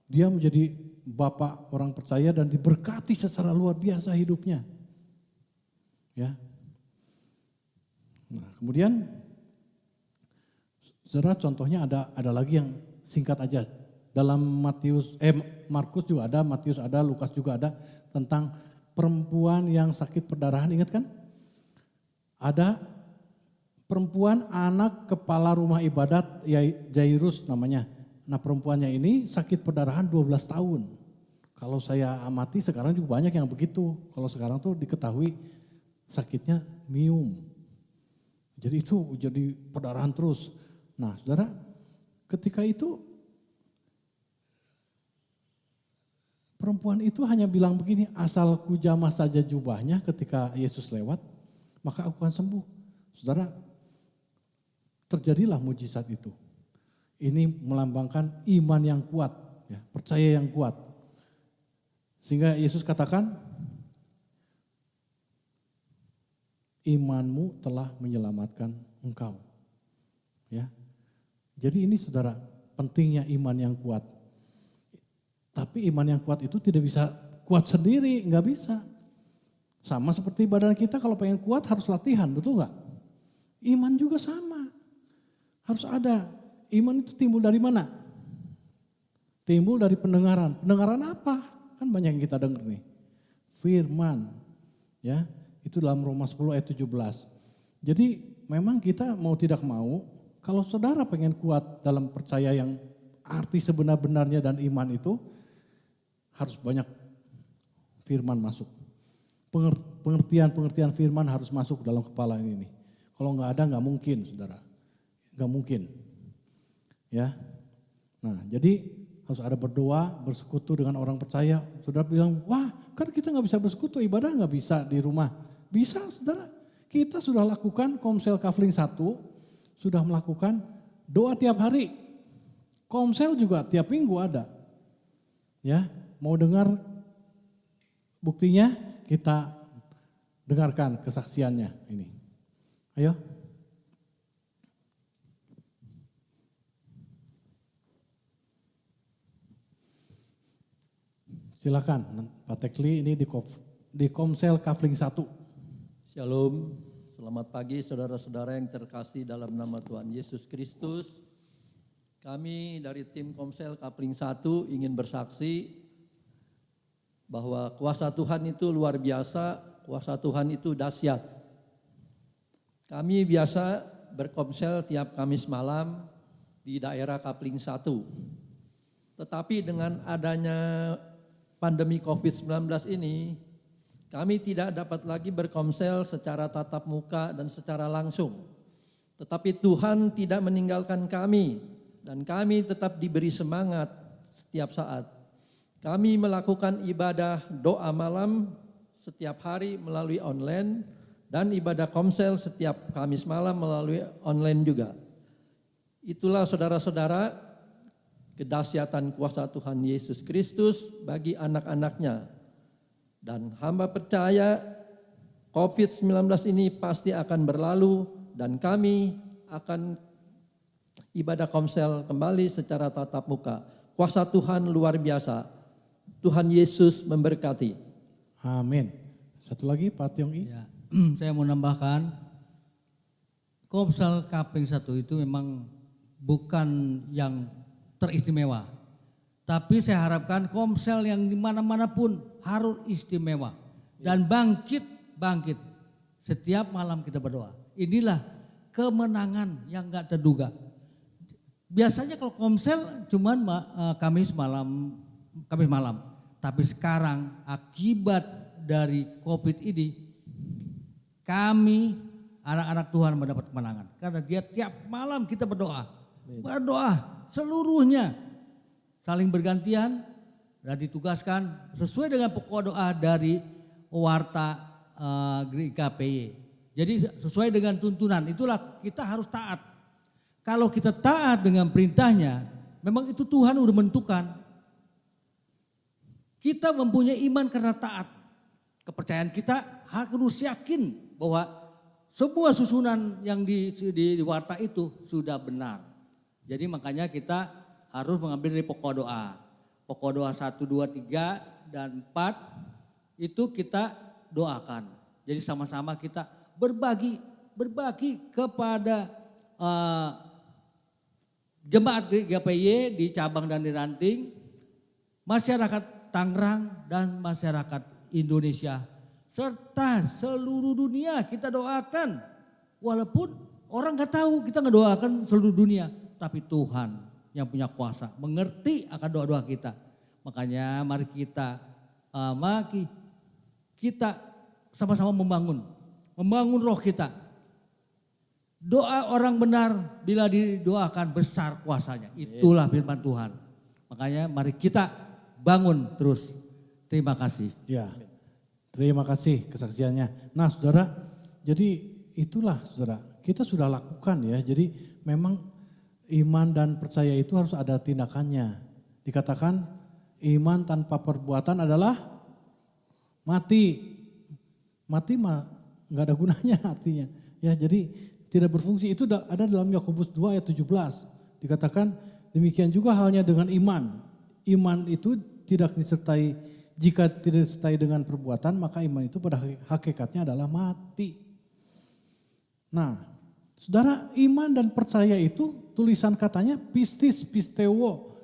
Dia menjadi bapak orang percaya dan diberkati secara luar biasa hidupnya. Ya. Nah, kemudian saudara contohnya ada lagi yang singkat aja. Dalam Markus juga ada, Matius ada, Lukas juga ada tentang perempuan yang sakit perdarahan, ingat kan? Ada perempuan anak kepala rumah ibadat Jairus namanya. Nah perempuannya ini sakit perdarahan 12 tahun. Kalau saya amati sekarang juga banyak yang begitu. Kalau sekarang tuh diketahui sakitnya miom. Jadi itu jadi perdarahan terus. Nah saudara ketika itu perempuan itu hanya bilang begini, asal ku jamah saja jubahnya ketika Yesus lewat, maka aku akan sembuh. Saudara, terjadilah mujizat itu. Ini melambangkan iman yang kuat, ya, percaya yang kuat. Sehingga Yesus katakan, imanmu telah menyelamatkan engkau. Ya. Jadi ini saudara, pentingnya iman yang kuat. Tapi iman yang kuat itu tidak bisa kuat sendiri, enggak bisa. Sama seperti badan kita kalau pengen kuat harus latihan, betul enggak? Iman juga sama, harus ada. Iman itu timbul dari mana? Timbul dari pendengaran. Pendengaran apa? Kan banyak yang kita dengar nih. Firman. Ya, itu dalam Roma 10 ayat 17. Jadi memang kita mau tidak mau, kalau saudara pengen kuat dalam percaya yang arti sebenar-benarnya dan iman itu, harus banyak firman masuk. Pengertian firman harus masuk dalam kepala ini. Kalau nggak ada nggak mungkin saudara. Nggak mungkin. Ya, nah jadi harus ada berdoa, bersekutu dengan orang percaya. Saudara bilang, wah kan kita nggak bisa bersekutu, ibadah nggak bisa di rumah. Bisa saudara, kita sudah lakukan Komsel Kafling 1, sudah melakukan doa tiap hari. Komsel juga tiap minggu ada. Ya, mau dengar buktinya kita dengarkan kesaksiannya ini. Ayo. Silakan Pak Tekli, ini di Komsel Kafling 1. Shalom, selamat pagi saudara-saudara yang terkasih dalam nama Tuhan Yesus Kristus. Kami dari tim Komsel Kafling 1 ingin bersaksi bahwa kuasa Tuhan itu luar biasa, kuasa Tuhan itu dahsyat. Kami biasa berkomsel tiap Kamis malam di daerah Kapling 1. Tetapi dengan adanya pandemi COVID-19 ini, kami tidak dapat lagi berkomsel secara tatap muka dan secara langsung. Tetapi Tuhan tidak meninggalkan kami dan kami tetap diberi semangat setiap saat. Kami melakukan ibadah doa malam setiap hari melalui online dan ibadah komsel setiap Kamis malam melalui online juga. Itulah saudara-saudara kedahsyatan kuasa Tuhan Yesus Kristus bagi anak-anaknya. Dan hamba percaya COVID-19 ini pasti akan berlalu dan kami akan ibadah komsel kembali secara tatap muka. Kuasa Tuhan luar biasa. Tuhan Yesus memberkati. Amin. Satu lagi Pak Tiong-i. Ya, saya mau nambahkan, Komsel Kapling 1 itu memang bukan yang teristimewa. Tapi saya harapkan Komsel yang di mana-mana pun harus istimewa. Dan bangkit. Setiap malam kita berdoa. Inilah kemenangan yang gak terduga. Biasanya kalau Komsel cuman Kamis malam. Tapi sekarang akibat dari COVID ini, kami anak-anak Tuhan mendapat kemenangan. Karena dia tiap malam kita berdoa. Berdoa seluruhnya. Saling bergantian dan ditugaskan sesuai dengan pokok doa dari Warta GKPY. Jadi sesuai dengan tuntunan, itulah kita harus taat. Kalau kita taat dengan perintahnya, memang itu Tuhan udah menentukan. Kita mempunyai iman karena taat. Kepercayaan kita harus yakin bahwa semua susunan yang di warta itu sudah benar. Jadi makanya kita harus mengambil dari pokok doa. Pokok doa 1, 2, 3, dan 4 itu kita doakan. Jadi sama-sama kita berbagi kepada jemaat GPY di cabang dan di ranting, masyarakat Tangerang dan masyarakat Indonesia serta seluruh dunia kita doakan. Walaupun orang gak tahu kita ngedoakan seluruh dunia, tapi Tuhan yang punya kuasa mengerti akan doa-doa kita. Makanya mari kita sama-sama membangun roh kita. Doa orang benar bila didoakan besar kuasanya. Itulah firman Tuhan. Makanya mari kita bangun terus. Terima kasih. Ya, terima kasih kesaksiannya. Nah saudara, jadi itulah saudara, kita sudah lakukan ya. Jadi memang iman dan percaya itu harus ada tindakannya. Dikatakan iman tanpa perbuatan adalah mati. Mati mah nggak ada gunanya artinya. Ya, jadi tidak berfungsi. Itu ada dalam Yakobus 2 ayat 17. Dikatakan demikian juga halnya dengan iman. Iman itu tidak disertai, jika tidak disertai dengan perbuatan, maka iman itu pada hakikatnya adalah mati. Nah, saudara, iman dan percaya itu tulisan katanya pistis, pistewo.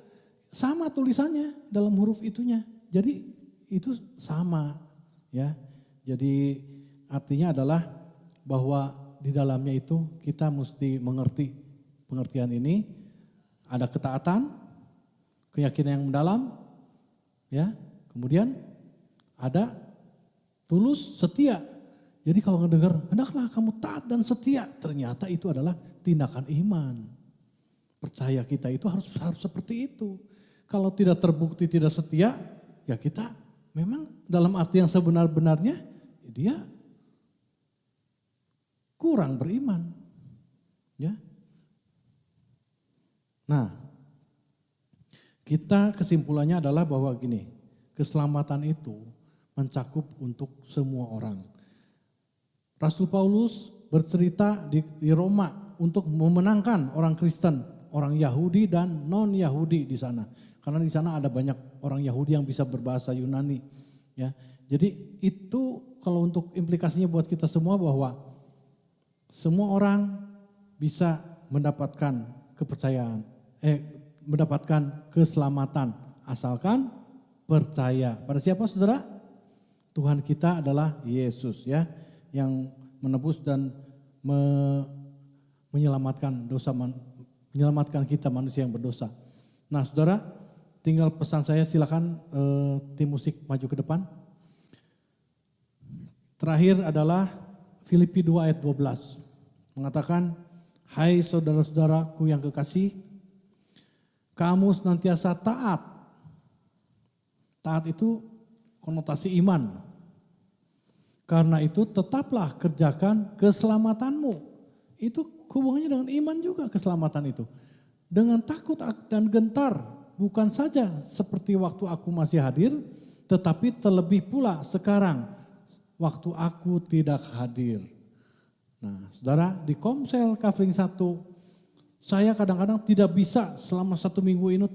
Sama tulisannya dalam huruf itunya. Jadi itu sama ya. Jadi artinya adalah bahwa di dalamnya itu kita mesti mengerti pengertian ini. Ada ketaatan, keyakinan yang mendalam, ya. Kemudian ada tulus, setia. Jadi kalau ngedengar, hendaklah kamu taat dan setia. Ternyata itu adalah tindakan iman. Percaya kita itu harus seperti itu. Kalau tidak terbukti tidak setia, ya kita memang dalam arti yang sebenar-benarnya, dia kurang beriman. Ya. Nah, kita kesimpulannya adalah bahwa gini, keselamatan itu mencakup untuk semua orang. Rasul Paulus bercerita di Roma untuk memenangkan orang Kristen, orang Yahudi dan non-Yahudi di sana. Karena di sana ada banyak orang Yahudi yang bisa berbahasa Yunani. Ya, jadi itu kalau untuk implikasinya buat kita semua bahwa semua orang bisa mendapatkan kepercayaan, mendapatkan keselamatan asalkan percaya. Pada siapa saudara? Tuhan kita adalah Yesus ya, yang menebus dan menyelamatkan menyelamatkan kita manusia yang berdosa. Nah saudara, tinggal pesan saya, silakan tim musik maju ke depan. Terakhir adalah Filipi 2 ayat 12. Mengatakan, hai saudara-saudaraku yang kekasih, kamu senantiasa taat. Taat itu konotasi iman. Karena itu tetaplah kerjakan keselamatanmu. Itu hubungannya dengan iman juga, keselamatan itu. Dengan takut dan gentar, bukan saja seperti waktu aku masih hadir, tetapi terlebih pula sekarang, waktu aku tidak hadir. Nah saudara, di Komsel Kafling 1, saya kadang-kadang tidak bisa selama 1 minggu ini,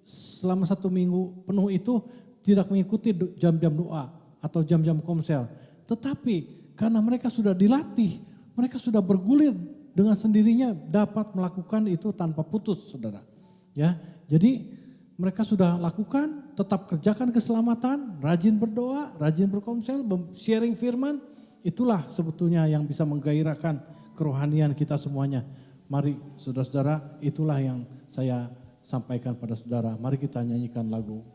selama 1 minggu penuh itu tidak mengikuti jam-jam doa atau jam-jam Komsel. Tetapi karena mereka sudah dilatih, mereka sudah bergulir dengan sendirinya dapat melakukan itu tanpa putus, saudara. Ya, jadi mereka sudah lakukan, tetap kerjakan keselamatan, rajin berdoa, rajin berkomsel, sharing firman. Itulah sebetulnya yang bisa menggairahkan kerohanian kita semuanya. Mari saudara-saudara, itulah yang saya sampaikan pada saudara. Mari kita nyanyikan lagu.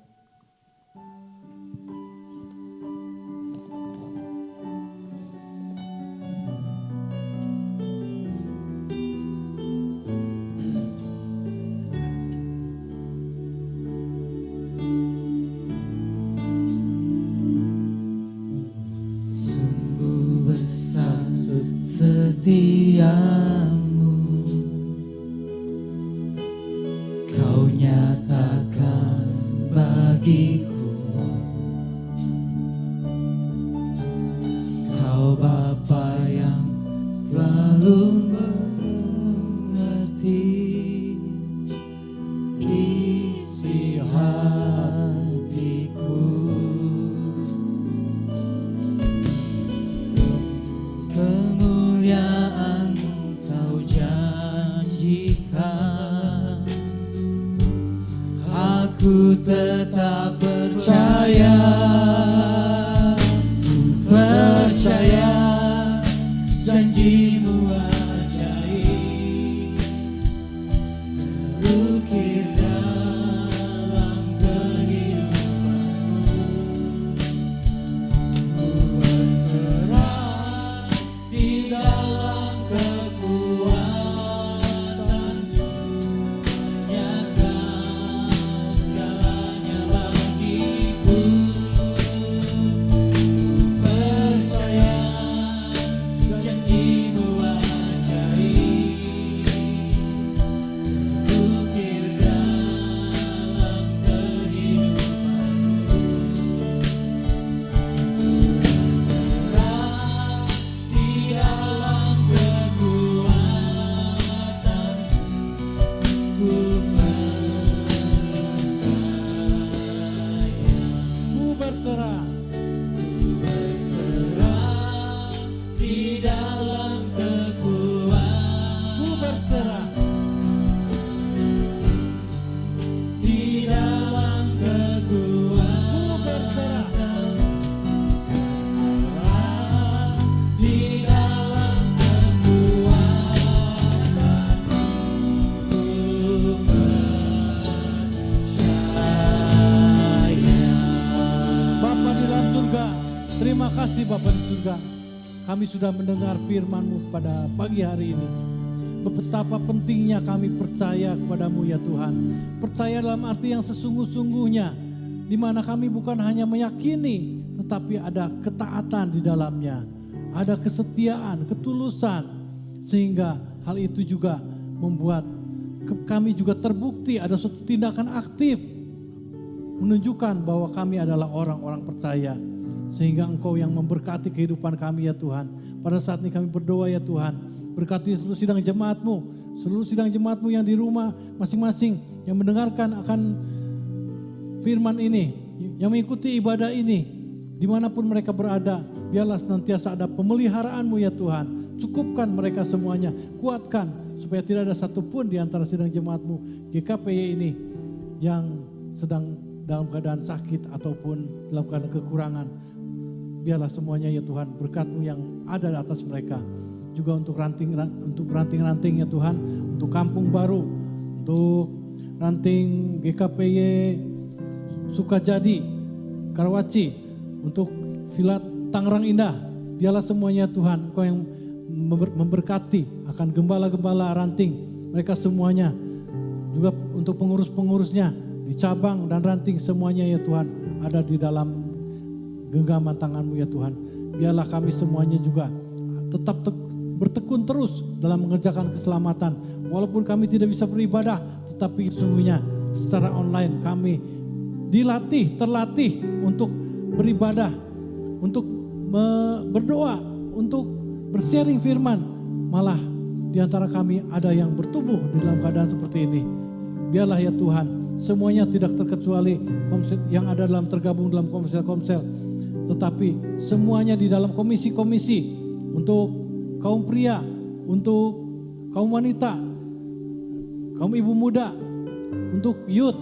Setiamu Kau nyatakan bagiku, Kau Bapa yang selalu mengerti isi hatiku. Kemuliaan Kau janjikan, aku tetap percaya, percaya janjimu ajaib, terukir dalam kehidupanku. Ku berserah di dalam kekuatanmu, nyatakan segalanya bagiku. Percaya janjimu ajaib, terukir dalam kehidupanku. Berserah di dalam kekuatanmu, ku percaya. Berserah di dalam kekuatanmu, berserah di dalam kekuatanmu, berserah di dalam kekuatanmu, percaya. Bapa di dalam surga, terima kasih Bapa di surga. Kami sudah mendengar firman-Mu pada pagi hari ini. Betapa pentingnya kami percaya kepadamu ya Tuhan. Percaya dalam arti yang sesungguh-sungguhnya. Di mana kami bukan hanya meyakini, tetapi ada ketaatan di dalamnya. Ada kesetiaan, ketulusan. Sehingga hal itu juga membuat kami juga terbukti ada suatu tindakan aktif. Menunjukkan bahwa kami adalah orang-orang percaya. Sehingga Engkau yang memberkati kehidupan kami ya Tuhan. Pada saat ini kami berdoa ya Tuhan. Berkati seluruh sidang jemaat-Mu. Seluruh sidang jemaat-Mu yang di rumah masing-masing. Yang mendengarkan akan firman ini. Yang mengikuti ibadah ini. Dimanapun mereka berada. Biarlah senantiasa ada pemeliharaan-Mu ya Tuhan. Cukupkan mereka semuanya. Kuatkan. Supaya tidak ada satupun di antara sidang jemaat-Mu. GKPY ini. Yang sedang dalam keadaan sakit ataupun dalam keadaan kekurangan. Biarlah semuanya ya Tuhan berkat-Mu yang ada di atas mereka. Juga untuk ranting-ranting ya Tuhan, untuk kampung baru untuk ranting GKPY Sukajadi, Karawaci, untuk Villa Tangerang Indah. Biarlah semuanya Tuhan Engkau yang memberkati akan gembala-gembala ranting mereka semuanya, juga untuk pengurus-pengurusnya di cabang dan ranting semuanya ya Tuhan ada di dalam genggaman tangan-Mu ya Tuhan. Biarlah kami semuanya juga tetap bertekun terus dalam mengerjakan keselamatan. Walaupun kami tidak bisa beribadah, tetapi sungguhnya secara online kami terlatih untuk beribadah, untuk berdoa, untuk bersharing firman. Malah di antara kami ada yang bertumbuh di dalam keadaan seperti ini. Biarlah ya Tuhan, semuanya tidak terkecuali yang ada tergabung dalam komsel-komsel, tetapi semuanya di dalam komisi-komisi untuk kaum pria, untuk kaum wanita, kaum ibu muda, untuk youth,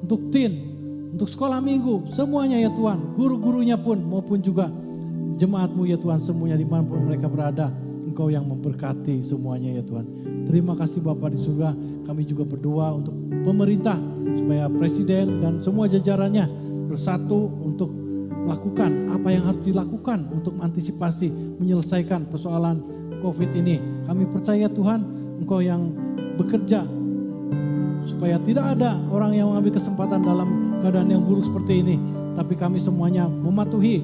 untuk teen, untuk sekolah minggu, semuanya ya Tuhan, guru-gurunya pun maupun juga jemaat-Mu ya Tuhan, semuanya dimanapun mereka berada, Engkau yang memberkati semuanya ya Tuhan. Terima kasih Bapa di surga, kami juga berdoa untuk pemerintah supaya presiden dan semua jajarannya bersatu untuk melakukan apa yang harus dilakukan untuk mengantisipasi, menyelesaikan persoalan COVID ini. Kami percaya Tuhan, Engkau yang bekerja supaya tidak ada orang yang mengambil kesempatan dalam keadaan yang buruk seperti ini. Tapi kami semuanya mematuhi,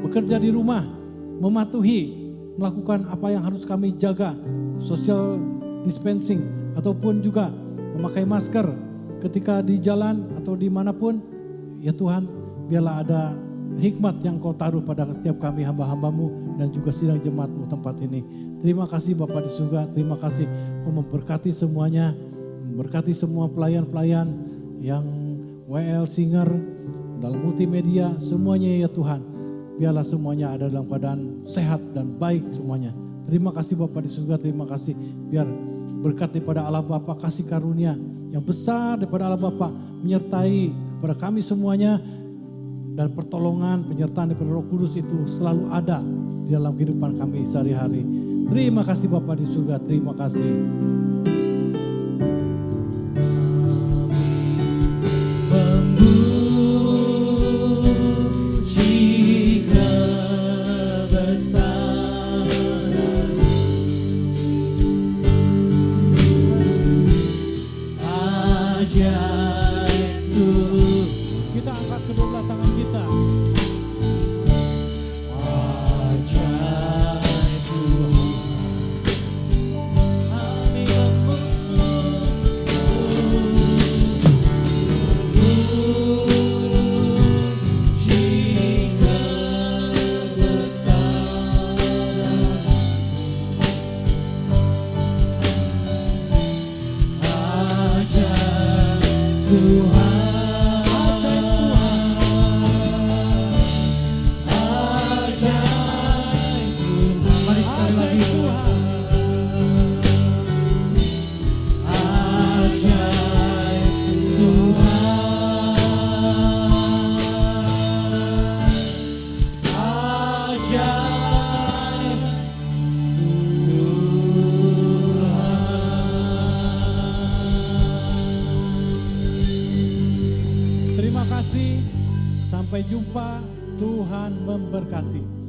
bekerja di rumah, mematuhi, melakukan apa yang harus kami jaga, social distancing, ataupun juga memakai masker ketika di jalan atau dimanapun. Ya Tuhan, biarlah ada hikmat yang Kau taruh pada setiap kami hamba-hamba-Mu dan juga sidang jemaat-Mu tempat ini. Terima kasih Bapa di surga, terima kasih Kau memberkati semuanya, memberkati semua pelayan-pelayan yang WL Singer, dalam multimedia, semuanya ya Tuhan. Biarlah semuanya ada dalam keadaan sehat dan baik semuanya. Terima kasih Bapa di surga, terima kasih. Biar berkat daripada Allah Bapa, kasih karunia yang besar daripada Allah Bapa menyertai kepada kami semuanya, dan pertolongan, penyertaan daripada Roh Kudus itu selalu ada di dalam kehidupan kami sehari-hari. Terima kasih Bapa di surga, terima kasih. Kita angkat kedua belah tangan kita. Ajaib Tuhan, Mari sekali lagi Tuhan. Terima kasih, sampai jumpa, Tuhan memberkati.